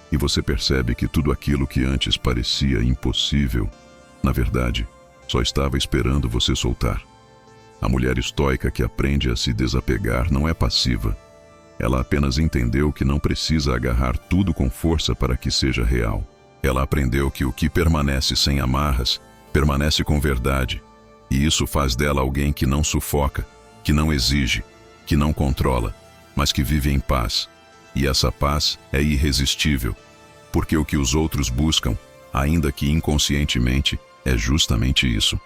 E você percebe que tudo aquilo que antes parecia impossível, na verdade, só estava esperando você soltar. A mulher estoica que aprende a se desapegar não é passiva. Ela apenas entendeu que não precisa agarrar tudo com força para que seja real. Ela aprendeu que o que permanece sem amarras, permanece com verdade. E isso faz dela alguém que não sufoca, que não exige, que não controla, mas que vive em paz. E essa paz é irresistível, porque o que os outros buscam, ainda que inconscientemente, é justamente isso.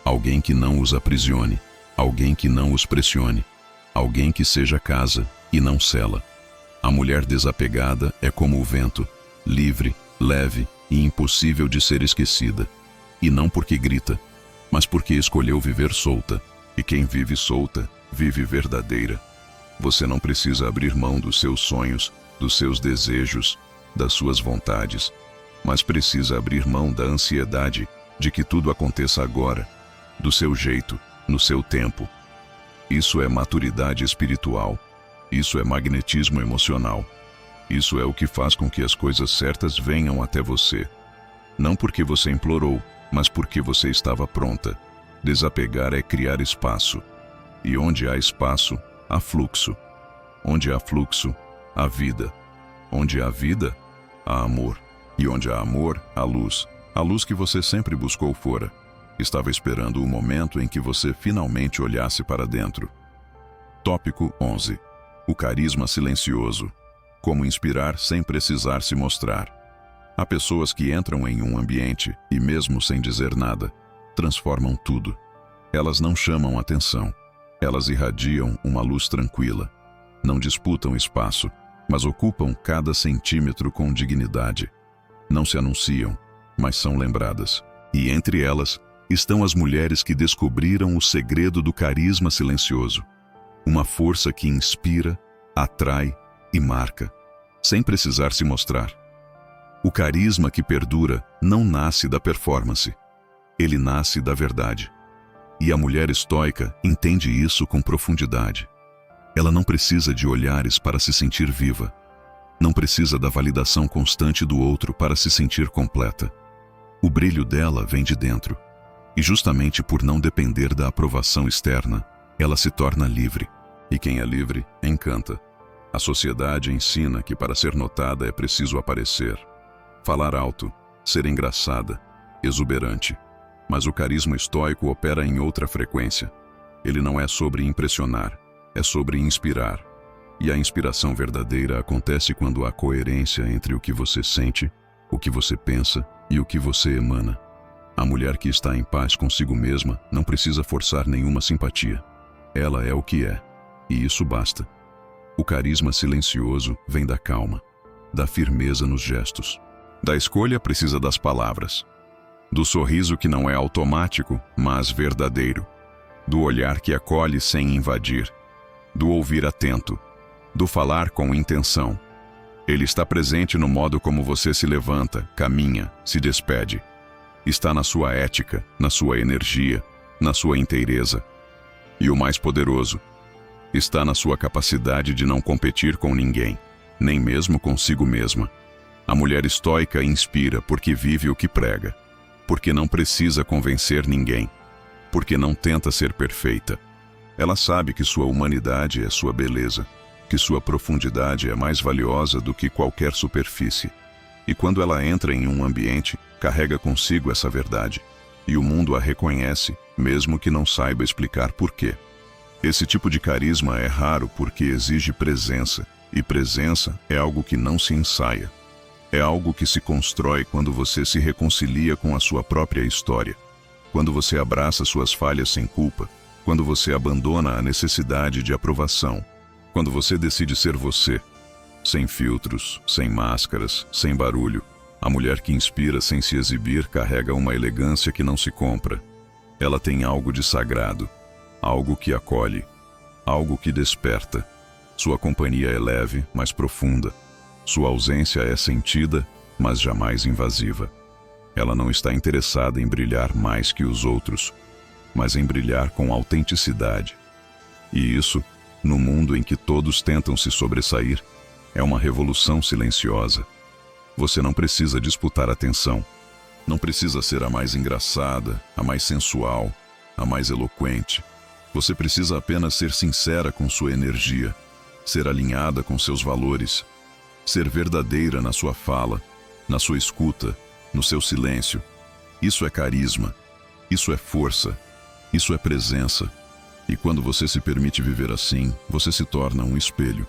Alguém que não os aprisione, alguém que não os pressione, alguém que seja casa e não cela. A mulher desapegada é como o vento, livre, leve e impossível de ser esquecida. e não porque grita, mas porque escolheu viver solta, e quem vive solta, vive verdadeira. Você não precisa abrir mão dos seus sonhos, dos seus desejos, das suas vontades, mas precisa abrir mão da ansiedade de que tudo aconteça agora, do seu jeito, no seu tempo. Isso é maturidade espiritual. Isso é magnetismo emocional. Isso é o que faz com que as coisas certas venham até você. Não porque você implorou, mas porque você estava pronta. Desapegar é criar espaço. E onde há espaço, há fluxo. Onde há fluxo, há vida. Onde há vida, há amor. E onde há amor, há luz. A luz que você sempre buscou fora. Estava esperando o momento em que você finalmente olhasse para dentro. Tópico 11. O carisma silencioso. Como inspirar sem precisar se mostrar. Há pessoas que entram em um ambiente e, mesmo sem dizer nada, transformam tudo. Elas não chamam atenção. Elas irradiam uma luz tranquila. Não disputam espaço, mas ocupam cada centímetro com dignidade. Não se anunciam, mas são lembradas. E entre elas estão as mulheres que descobriram o segredo do carisma silencioso. Uma força que inspira, atrai e marca, sem precisar se mostrar. O carisma que perdura não nasce da performance. Ele nasce da verdade. E a mulher estoica entende isso com profundidade. Ela não precisa de olhares para se sentir viva. Não precisa da validação constante do outro para se sentir completa. O brilho dela vem de dentro. E justamente por não depender da aprovação externa, ela se torna livre. E quem é livre, encanta. A sociedade ensina que para ser notada é preciso aparecer, falar alto, ser engraçada, exuberante. Mas o carisma estoico opera em outra frequência. Ele não é sobre impressionar, é sobre inspirar. E a inspiração verdadeira acontece quando há coerência entre o que você sente, o que você pensa e o que você emana. A mulher que está em paz consigo mesma não precisa forçar nenhuma simpatia. Ela é o que é, e isso basta. O carisma silencioso vem da calma, da firmeza nos gestos. Da escolha precisa das palavras. Do sorriso que não é automático, mas verdadeiro. Do olhar que acolhe sem invadir. Do ouvir atento. Do falar com intenção. Ele está presente no modo como você se levanta, caminha, se despede. Está na sua ética, na sua energia, na sua inteireza. E o mais poderoso, está na sua capacidade de não competir com ninguém, nem mesmo consigo mesma. A mulher estoica inspira porque vive o que prega, porque não precisa convencer ninguém, porque não tenta ser perfeita. Ela sabe que sua humanidade é sua beleza, que sua profundidade é mais valiosa do que qualquer superfície. E quando ela entra em um ambiente, carrega consigo essa verdade, e o mundo a reconhece, mesmo que não saiba explicar porquê. Esse tipo de carisma é raro porque exige presença, e presença é algo que não se ensaia. É algo que se constrói quando você se reconcilia com a sua própria história, quando você abraça suas falhas sem culpa, quando você abandona a necessidade de aprovação, quando você decide ser você, sem filtros, sem máscaras, sem barulho. A mulher que inspira sem se exibir carrega uma elegância que não se compra. Ela tem algo de sagrado, algo que acolhe, algo que desperta. Sua companhia é leve, mas profunda. Sua ausência é sentida, mas jamais invasiva. Ela não está interessada em brilhar mais que os outros, mas em brilhar com autenticidade. E isso, no mundo em que todos tentam se sobressair, é uma revolução silenciosa. Você não precisa disputar atenção. Não precisa ser a mais engraçada, a mais sensual, a mais eloquente. Você precisa apenas ser sincera com sua energia, ser alinhada com seus valores, ser verdadeira na sua fala, na sua escuta, no seu silêncio. Isso é carisma, isso é força, isso é presença. E quando você se permite viver assim, você se torna um espelho.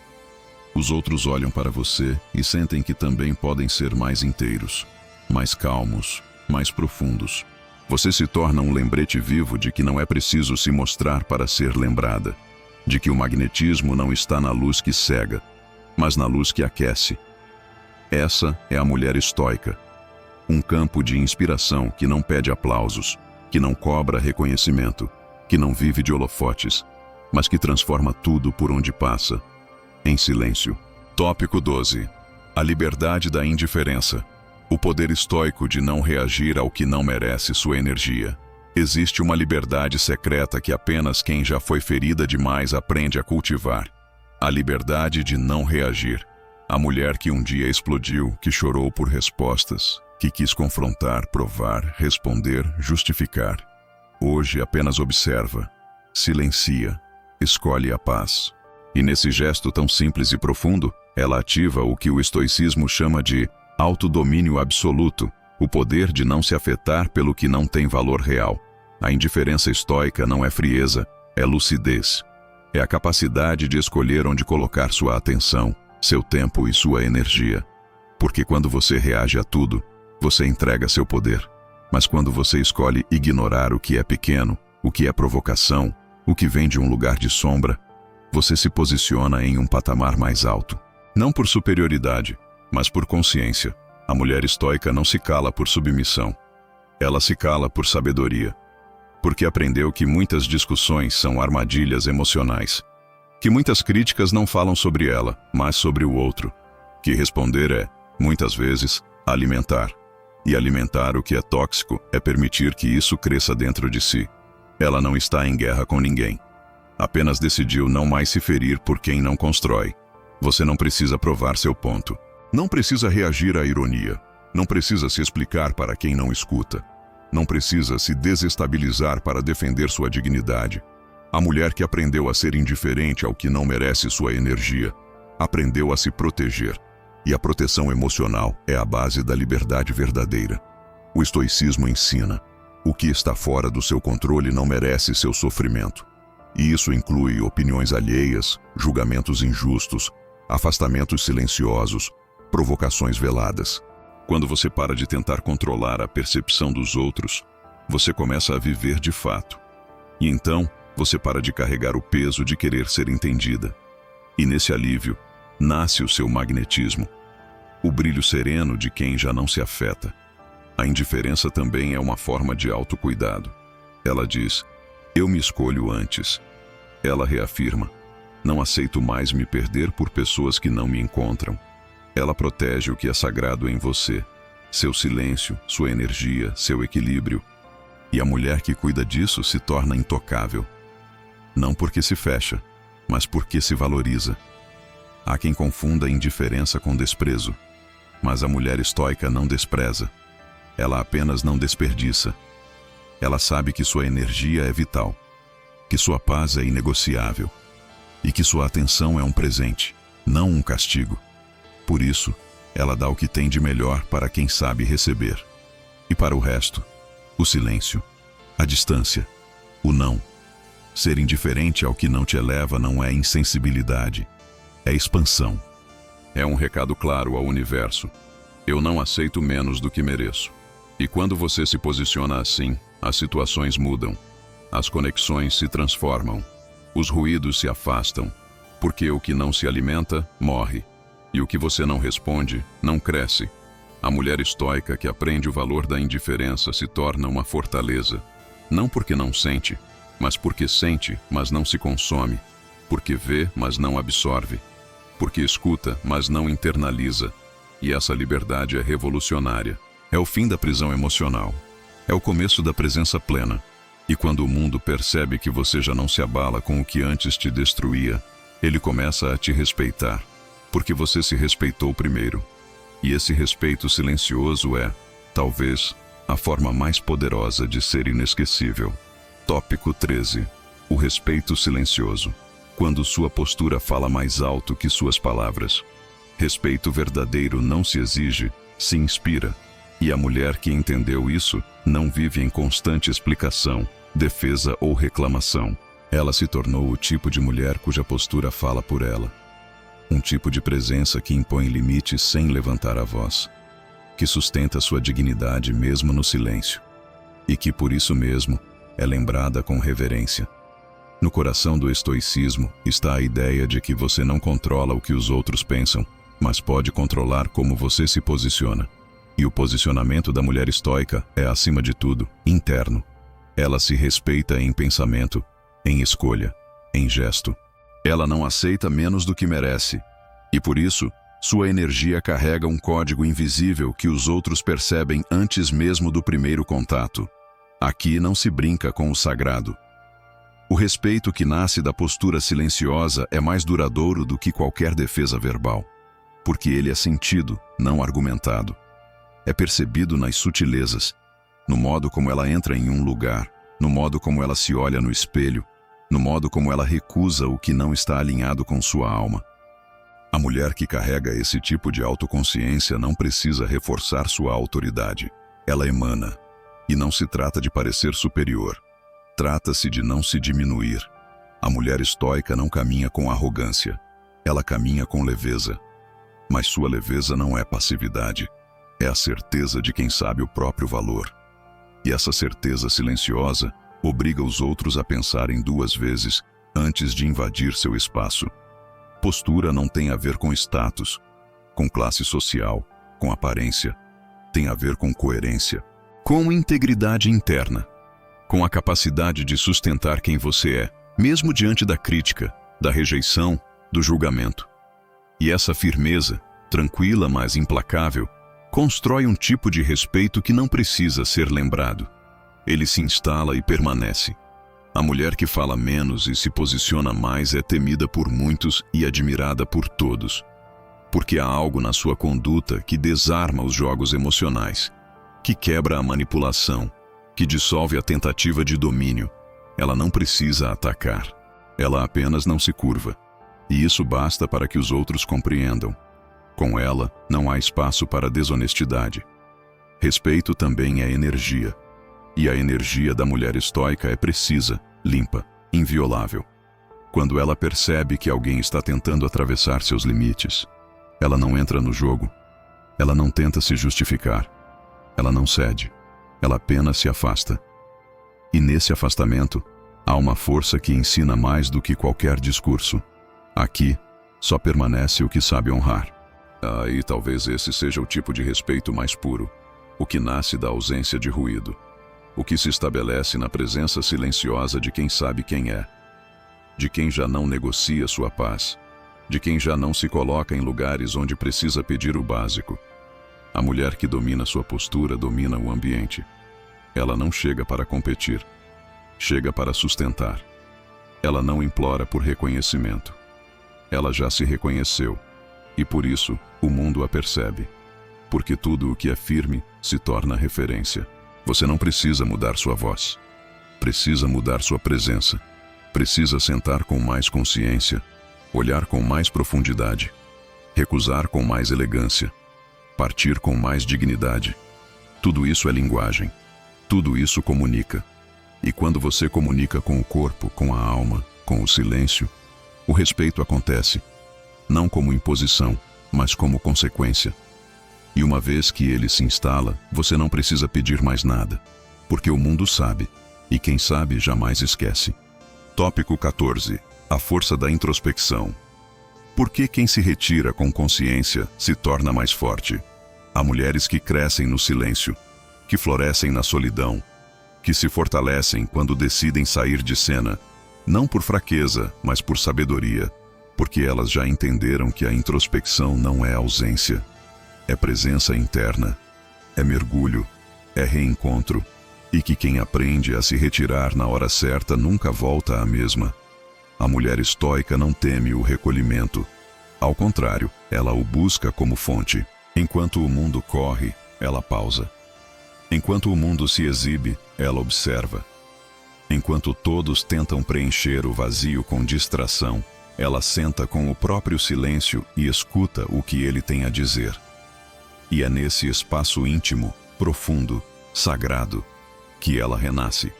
Os outros olham para você e sentem que também podem ser mais inteiros, mais calmos, mais profundos. Você se torna um lembrete vivo de que não é preciso se mostrar para ser lembrada, de que o magnetismo não está na luz que cega, mas na luz que aquece. Essa é a mulher estoica, um campo de inspiração que não pede aplausos, que não cobra reconhecimento, que não vive de holofotes, mas que transforma tudo por onde passa, em silêncio. Tópico 12. A liberdade da indiferença. O poder estoico de não reagir ao que não merece sua energia. Existe uma liberdade secreta que apenas quem já foi ferida demais aprende a cultivar. A liberdade de não reagir. A mulher que um dia explodiu, que chorou por respostas, que quis confrontar, provar, responder, justificar. Hoje apenas observa, silencia, escolhe a paz. E nesse gesto tão simples e profundo, ela ativa o que o estoicismo chama de autodomínio absoluto, o poder de não se afetar pelo que não tem valor real. A indiferença estoica não é frieza, é lucidez. É a capacidade de escolher onde colocar sua atenção, seu tempo e sua energia. Porque quando você reage a tudo, você entrega seu poder. Mas quando você escolhe ignorar o que é pequeno, o que é provocação, o que vem de um lugar de sombra, você se posiciona em um patamar mais alto. Não por superioridade, mas por consciência. A mulher estoica não se cala por submissão. Ela se cala por sabedoria. Porque aprendeu que muitas discussões são armadilhas emocionais. Que muitas críticas não falam sobre ela, mas sobre o outro. Que responder é, muitas vezes, alimentar. E alimentar o que é tóxico é permitir que isso cresça dentro de si. Ela não está em guerra com ninguém. Apenas decidiu não mais se ferir por quem não constrói. Você não precisa provar seu ponto. Não precisa reagir à ironia. Não precisa se explicar para quem não escuta. Não precisa se desestabilizar para defender sua dignidade. A mulher que aprendeu a ser indiferente ao que não merece sua energia, aprendeu a se proteger. E a proteção emocional é a base da liberdade verdadeira. O estoicismo ensina: o que está fora do seu controle não merece seu sofrimento. E isso inclui opiniões alheias, julgamentos injustos, afastamentos silenciosos, provocações veladas. Quando você para de tentar controlar a percepção dos outros, você começa a viver de fato. E então, você para de carregar o peso de querer ser entendida. E nesse alívio, nasce o seu magnetismo, o brilho sereno de quem já não se afeta. A indiferença também é uma forma de autocuidado. Ela diz: eu me escolho antes. Ela reafirma: não aceito mais me perder por pessoas que não me encontram. Ela protege o que é sagrado em você, seu silêncio, sua energia, seu equilíbrio. E a mulher que cuida disso se torna intocável. Não porque se fecha, mas porque se valoriza. Há quem confunda indiferença com desprezo, mas a mulher estoica não despreza. Ela apenas não desperdiça. Ela sabe que sua energia é vital, que sua paz é inegociável e que sua atenção é um presente, não um castigo. Por isso, ela dá o que tem de melhor para quem sabe receber. E para o resto, o silêncio, a distância, o não. Ser indiferente ao que não te eleva não é insensibilidade, é expansão. É um recado claro ao universo: eu não aceito menos do que mereço. E quando você se posiciona assim, as situações mudam, as conexões se transformam, os ruídos se afastam, porque o que não se alimenta, morre. E o que você não responde, não cresce. A mulher estoica que aprende o valor da indiferença se torna uma fortaleza. Não porque não sente, mas porque sente, mas não se consome. Porque vê, mas não absorve. Porque escuta, mas não internaliza. E essa liberdade é revolucionária. É o fim da prisão emocional. É o começo da presença plena. E quando o mundo percebe que você já não se abala com o que antes te destruía, ele começa a te respeitar. Porque você se respeitou primeiro. E esse respeito silencioso é, talvez, a forma mais poderosa de ser inesquecível. Tópico 13. O respeito silencioso. Quando sua postura fala mais alto que suas palavras. Respeito verdadeiro não se exige, se inspira. E a mulher que entendeu isso não vive em constante explicação, defesa ou reclamação. Ela se tornou o tipo de mulher cuja postura fala por ela. Um tipo de presença que impõe limites sem levantar a voz, que sustenta sua dignidade mesmo no silêncio, e que por isso mesmo é lembrada com reverência. No coração do estoicismo está a ideia de que você não controla o que os outros pensam, mas pode controlar como você se posiciona. E o posicionamento da mulher estoica é, acima de tudo, interno. Ela se respeita em pensamento, em escolha, em gesto. Ela não aceita menos do que merece. E por isso, sua energia carrega um código invisível que os outros percebem antes mesmo do primeiro contato. Aqui não se brinca com o sagrado. O respeito que nasce da postura silenciosa é mais duradouro do que qualquer defesa verbal, porque ele é sentido, não argumentado. É percebido nas sutilezas, no modo como ela entra em um lugar, no modo como ela se olha no espelho, no modo como ela recusa o que não está alinhado com sua alma. A mulher que carrega esse tipo de autoconsciência não precisa reforçar sua autoridade. Ela emana. E não se trata de parecer superior. Trata-se de não se diminuir. A mulher estoica não caminha com arrogância. Ela caminha com leveza. Mas sua leveza não é passividade. É a certeza de quem sabe o próprio valor. E essa certeza silenciosa obriga os outros a pensarem duas vezes antes de invadir seu espaço. Postura não tem a ver com status, com classe social, com aparência. Tem a ver com coerência, com integridade interna, com a capacidade de sustentar quem você é, mesmo diante da crítica, da rejeição, do julgamento. E essa firmeza, tranquila mas implacável, constrói um tipo de respeito que não precisa ser lembrado. Ele se instala e permanece. A mulher que fala menos e se posiciona mais é temida por muitos e admirada por todos. Porque há algo na sua conduta que desarma os jogos emocionais, que quebra a manipulação, que dissolve a tentativa de domínio. Ela não precisa atacar. Ela apenas não se curva. E isso basta para que os outros compreendam. Com ela, não há espaço para desonestidade. Respeito também é energia. E a energia da mulher estoica é precisa, limpa, inviolável. Quando ela percebe que alguém está tentando atravessar seus limites, ela não entra no jogo. Ela não tenta se justificar. Ela não cede. Ela apenas se afasta. E nesse afastamento, há uma força que ensina mais do que qualquer discurso. Aqui, só permanece o que sabe honrar. E talvez esse seja o tipo de respeito mais puro, o que nasce da ausência de ruído. O que se estabelece na presença silenciosa de quem sabe quem é, de quem já não negocia sua paz, de quem já não se coloca em lugares onde precisa pedir o básico. A mulher que domina sua postura domina o ambiente. Ela não chega para competir, chega para sustentar. Ela não implora por reconhecimento. Ela já se reconheceu, e por isso o mundo a percebe, porque tudo o que é firme se torna referência. Você não precisa mudar sua voz. Precisa mudar sua presença. Precisa sentar com mais consciência, olhar com mais profundidade, recusar com mais elegância, partir com mais dignidade. Tudo isso é linguagem. Tudo isso comunica. E quando você comunica com o corpo, com a alma, com o silêncio, o respeito acontece, não como imposição, mas como consequência. E uma vez que ele se instala, você não precisa pedir mais nada, porque o mundo sabe, e quem sabe jamais esquece. Tópico 14. A força da introspecção. Por que quem se retira com consciência se torna mais forte? Há mulheres que crescem no silêncio, que florescem na solidão, que se fortalecem quando decidem sair de cena, não por fraqueza, mas por sabedoria, porque elas já entenderam que a introspecção não é ausência. É presença interna, é mergulho, é reencontro, e que quem aprende a se retirar na hora certa nunca volta à mesma. A mulher estoica não teme o recolhimento. Ao contrário, ela o busca como fonte. Enquanto o mundo corre, ela pausa. Enquanto o mundo se exibe, ela observa. Enquanto todos tentam preencher o vazio com distração, ela senta com o próprio silêncio e escuta o que ele tem a dizer. E é nesse espaço íntimo, profundo, sagrado, que ela renasce.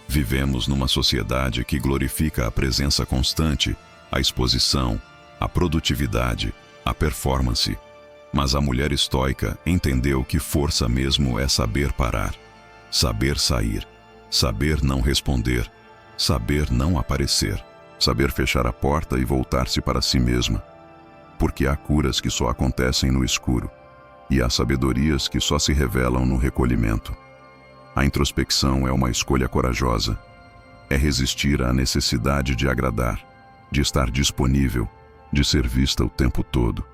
Vivemos numa sociedade que glorifica a presença constante, a exposição, a produtividade, a performance. Mas a mulher estoica entendeu que força mesmo é saber parar, saber sair, saber não responder, saber não aparecer, saber fechar a porta e voltar-se para si mesma. Porque há curas que só acontecem no escuro. e há sabedorias que só se revelam no recolhimento. A introspecção é uma escolha corajosa. É resistir à necessidade de agradar, de estar disponível, de ser vista o tempo todo.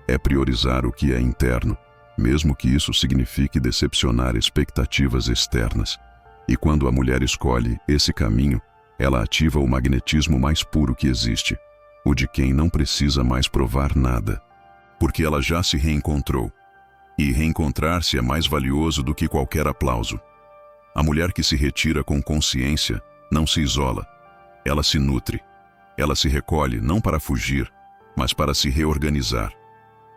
É priorizar o que é interno, mesmo que isso signifique decepcionar expectativas externas. E quando a mulher escolhe esse caminho, ela ativa o magnetismo mais puro que existe, o de quem não precisa mais provar nada, porque ela já se reencontrou. E reencontrar-se é mais valioso do que qualquer aplauso. A mulher que se retira com consciência não se isola, ela se nutre. Ela se recolhe não para fugir, mas para se reorganizar,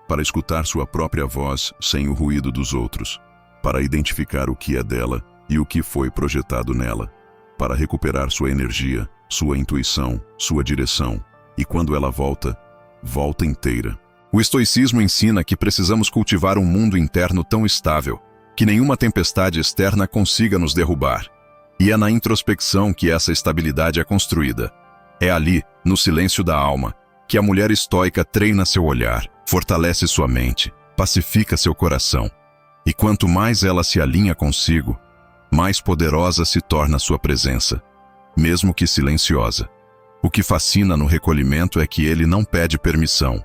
para escutar sua própria voz sem o ruído dos outros, para identificar o que é dela e o que foi projetado nela, para recuperar sua energia, sua intuição, sua direção, e quando ela volta, volta inteira. O estoicismo ensina que precisamos cultivar um mundo interno tão estável que nenhuma tempestade externa consiga nos derrubar. E é na introspecção que essa estabilidade é construída. É ali, no silêncio da alma, que a mulher estoica treina seu olhar, fortalece sua mente, pacifica seu coração. E quanto mais ela se alinha consigo, mais poderosa se torna sua presença, mesmo que silenciosa. O que fascina no recolhimento é que ele não pede permissão,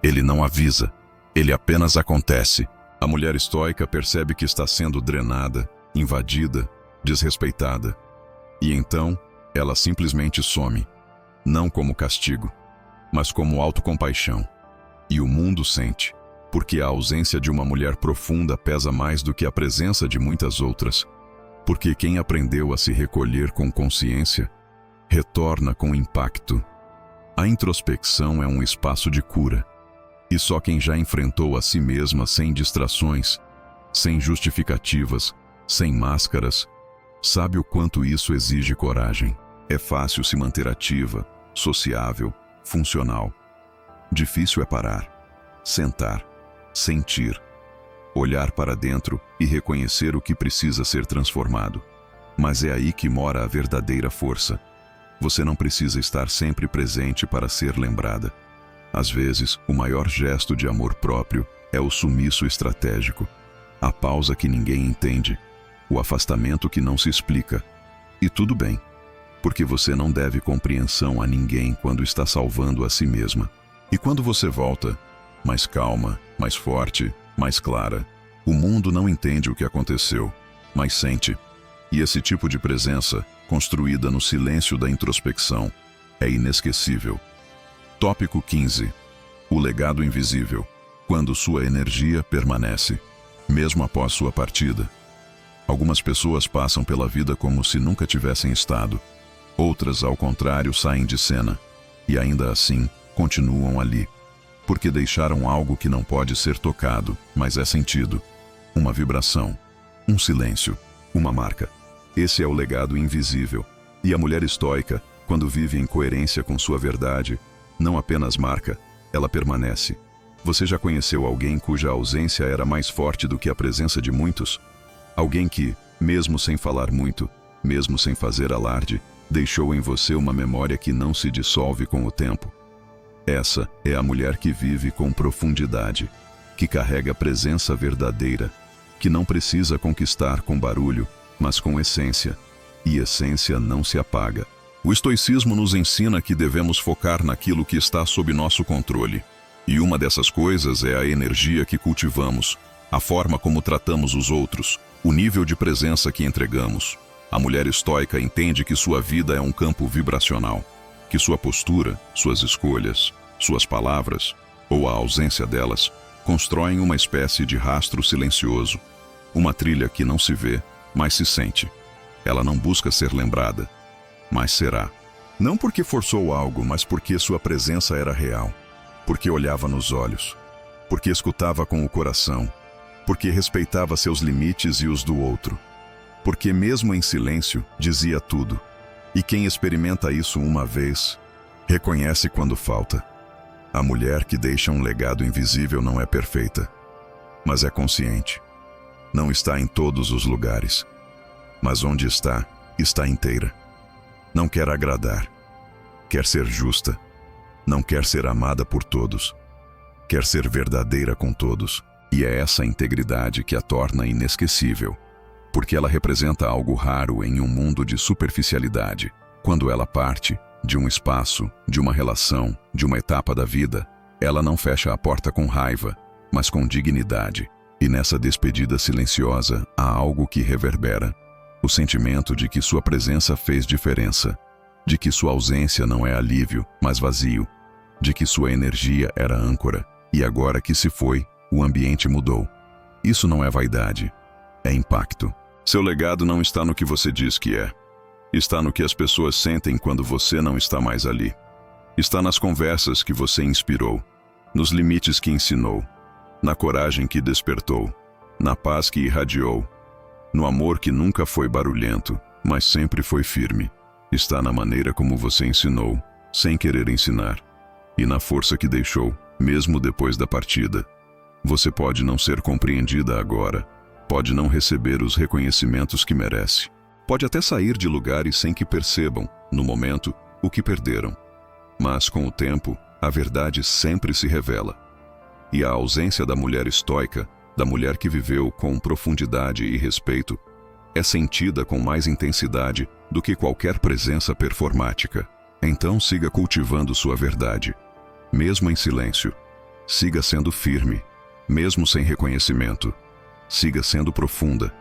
ele não avisa, ele apenas acontece. A mulher estoica percebe que está sendo drenada, invadida, desrespeitada. E então, ela simplesmente some, não como castigo, mas como autocompaixão. E o mundo sente, porque a ausência de uma mulher profunda pesa mais do que a presença de muitas outras. Porque quem aprendeu a se recolher com consciência, retorna com impacto. A introspecção é um espaço de cura. E só quem já enfrentou a si mesma sem distrações, sem justificativas, sem máscaras, sabe o quanto isso exige coragem. É fácil se manter ativa, sociável, funcional. Difícil é parar, sentar, sentir, olhar para dentro e reconhecer o que precisa ser transformado. Mas é aí que mora a verdadeira força. Você não precisa estar sempre presente para ser lembrada. Às vezes, o maior gesto de amor próprio é o sumiço estratégico, a pausa que ninguém entende, o afastamento que não se explica. E tudo bem, porque você não deve compreensão a ninguém quando está salvando a si mesma. E quando você volta, mais calma, mais forte, mais clara, o mundo não entende o que aconteceu, mas sente. E esse tipo de presença, construída no silêncio da introspecção, é inesquecível. Tópico 15. O legado invisível. Quando sua energia permanece, mesmo após sua partida. Algumas pessoas passam pela vida como se nunca tivessem estado. Outras, ao contrário, saem de cena. E ainda assim, continuam ali. Porque deixaram algo que não pode ser tocado, mas é sentido. Uma vibração. Um silêncio. Uma marca. Esse é o legado invisível. E a mulher estoica, quando vive em coerência com sua verdade, não apenas marca, ela permanece. Você já conheceu alguém cuja ausência era mais forte do que a presença de muitos? Alguém que, mesmo sem falar muito, mesmo sem fazer alarde, deixou em você uma memória que não se dissolve com o tempo? Essa é a mulher que vive com profundidade, que carrega presença verdadeira, que não precisa conquistar com barulho, mas com essência. E essência não se apaga. O estoicismo nos ensina que devemos focar naquilo que está sob nosso controle. E uma dessas coisas é a energia que cultivamos, a forma como tratamos os outros, o nível de presença que entregamos. A mulher estoica entende que sua vida é um campo vibracional, que sua postura, suas escolhas, suas palavras, ou a ausência delas, constroem uma espécie de rastro silencioso, uma trilha que não se vê, mas se sente. Ela não busca ser lembrada, mas será. Não porque forçou algo, mas porque sua presença era real. Porque olhava nos olhos. Porque escutava com o coração. Porque respeitava seus limites e os do outro. Porque mesmo em silêncio, dizia tudo. E quem experimenta isso uma vez, reconhece quando falta. A mulher que deixa um legado invisível não é perfeita, mas é consciente. Não está em todos os lugares, mas onde está, está inteira. Não quer agradar, quer ser justa, não quer ser amada por todos, quer ser verdadeira com todos. E é essa integridade que a torna inesquecível, porque ela representa algo raro em um mundo de superficialidade. Quando ela parte de um espaço, de uma relação, de uma etapa da vida, ela não fecha a porta com raiva, mas com dignidade. E nessa despedida silenciosa há algo que reverbera: o sentimento de que sua presença fez diferença, de que sua ausência não é alívio, mas vazio, de que sua energia era âncora, e agora que se foi, o ambiente mudou. Isso não é vaidade, é impacto. Seu legado não está no que você diz que é. Está no que as pessoas sentem quando você não está mais ali. Está nas conversas que você inspirou, nos limites que ensinou, na coragem que despertou, na paz que irradiou, no amor que nunca foi barulhento, mas sempre foi firme. Está na maneira como você ensinou, sem querer ensinar, e na força que deixou, mesmo depois da partida. Você pode não ser compreendida agora, pode não receber os reconhecimentos que merece, pode até sair de lugares sem que percebam, no momento, o que perderam. Mas com o tempo, a verdade sempre se revela. E a ausência da mulher estoica, da mulher que viveu com profundidade e respeito, é sentida com mais intensidade do que qualquer presença performática. Então siga cultivando sua verdade, mesmo em silêncio. Siga sendo firme, mesmo sem reconhecimento. Siga sendo profunda,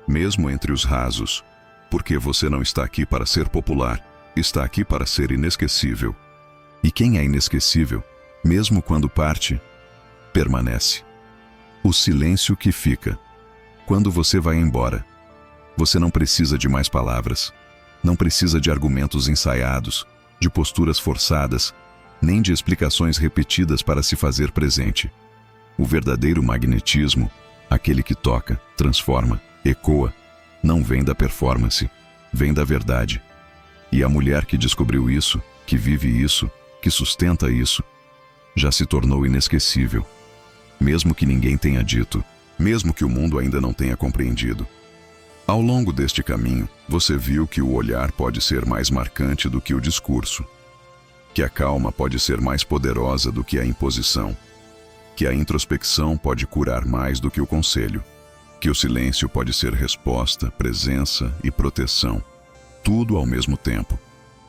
mesmo entre os rasos, porque você não está aqui para ser popular, está aqui para ser inesquecível. E quem é inesquecível, mesmo quando parte, permanece. O silêncio que fica. Quando você vai embora, você não precisa de mais palavras, não precisa de argumentos ensaiados, de posturas forçadas, nem de explicações repetidas para se fazer presente. O verdadeiro magnetismo, aquele que toca, transforma, ecoa, não vem da performance, vem da verdade. E a mulher que descobriu isso, que vive isso, que sustenta isso, já se tornou inesquecível. Mesmo que ninguém tenha dito, mesmo que o mundo ainda não tenha compreendido. Ao longo deste caminho, você viu que o olhar pode ser mais marcante do que o discurso, que a calma pode ser mais poderosa do que a imposição, que a introspecção pode curar mais do que o conselho, que o silêncio pode ser resposta, presença e proteção, tudo ao mesmo tempo,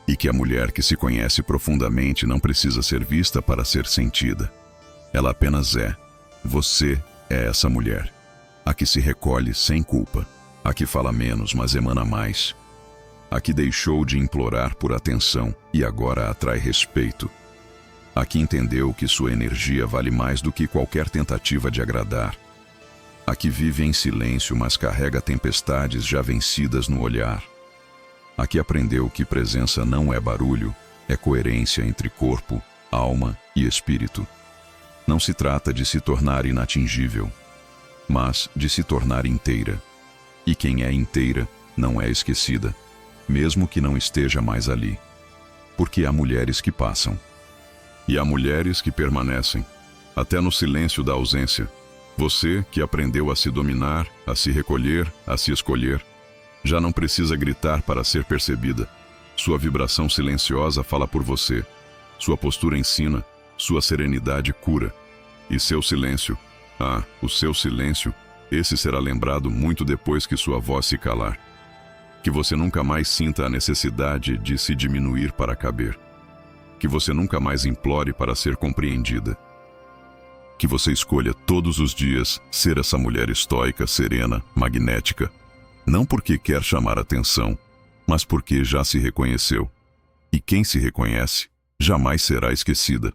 e que a mulher que se conhece profundamente não precisa ser vista para ser sentida. Ela apenas é. Você é essa mulher, a que se recolhe sem culpa, a que fala menos, mas emana mais, a que deixou de implorar por atenção e agora atrai respeito, a que entendeu que sua energia vale mais do que qualquer tentativa de agradar, a que vive em silêncio, mas carrega tempestades já vencidas no olhar, a que aprendeu que presença não é barulho, é coerência entre corpo, alma e espírito. Não se trata de se tornar inatingível, mas de se tornar inteira. E quem é inteira não é esquecida, mesmo que não esteja mais ali. Porque há mulheres que passam. E há mulheres que permanecem, até no silêncio da ausência. Você que aprendeu a se dominar, a se recolher, a se escolher, já não precisa gritar para ser percebida. Sua vibração silenciosa fala por você. Sua postura ensina, sua serenidade cura. E seu silêncio, o seu silêncio, esse será lembrado muito depois que sua voz se calar. Que você nunca mais sinta a necessidade de se diminuir para caber. Que você nunca mais implore para ser compreendida. Que você escolha todos os dias ser essa mulher estoica, serena, magnética, não porque quer chamar atenção, mas porque já se reconheceu. E quem se reconhece, jamais será esquecida.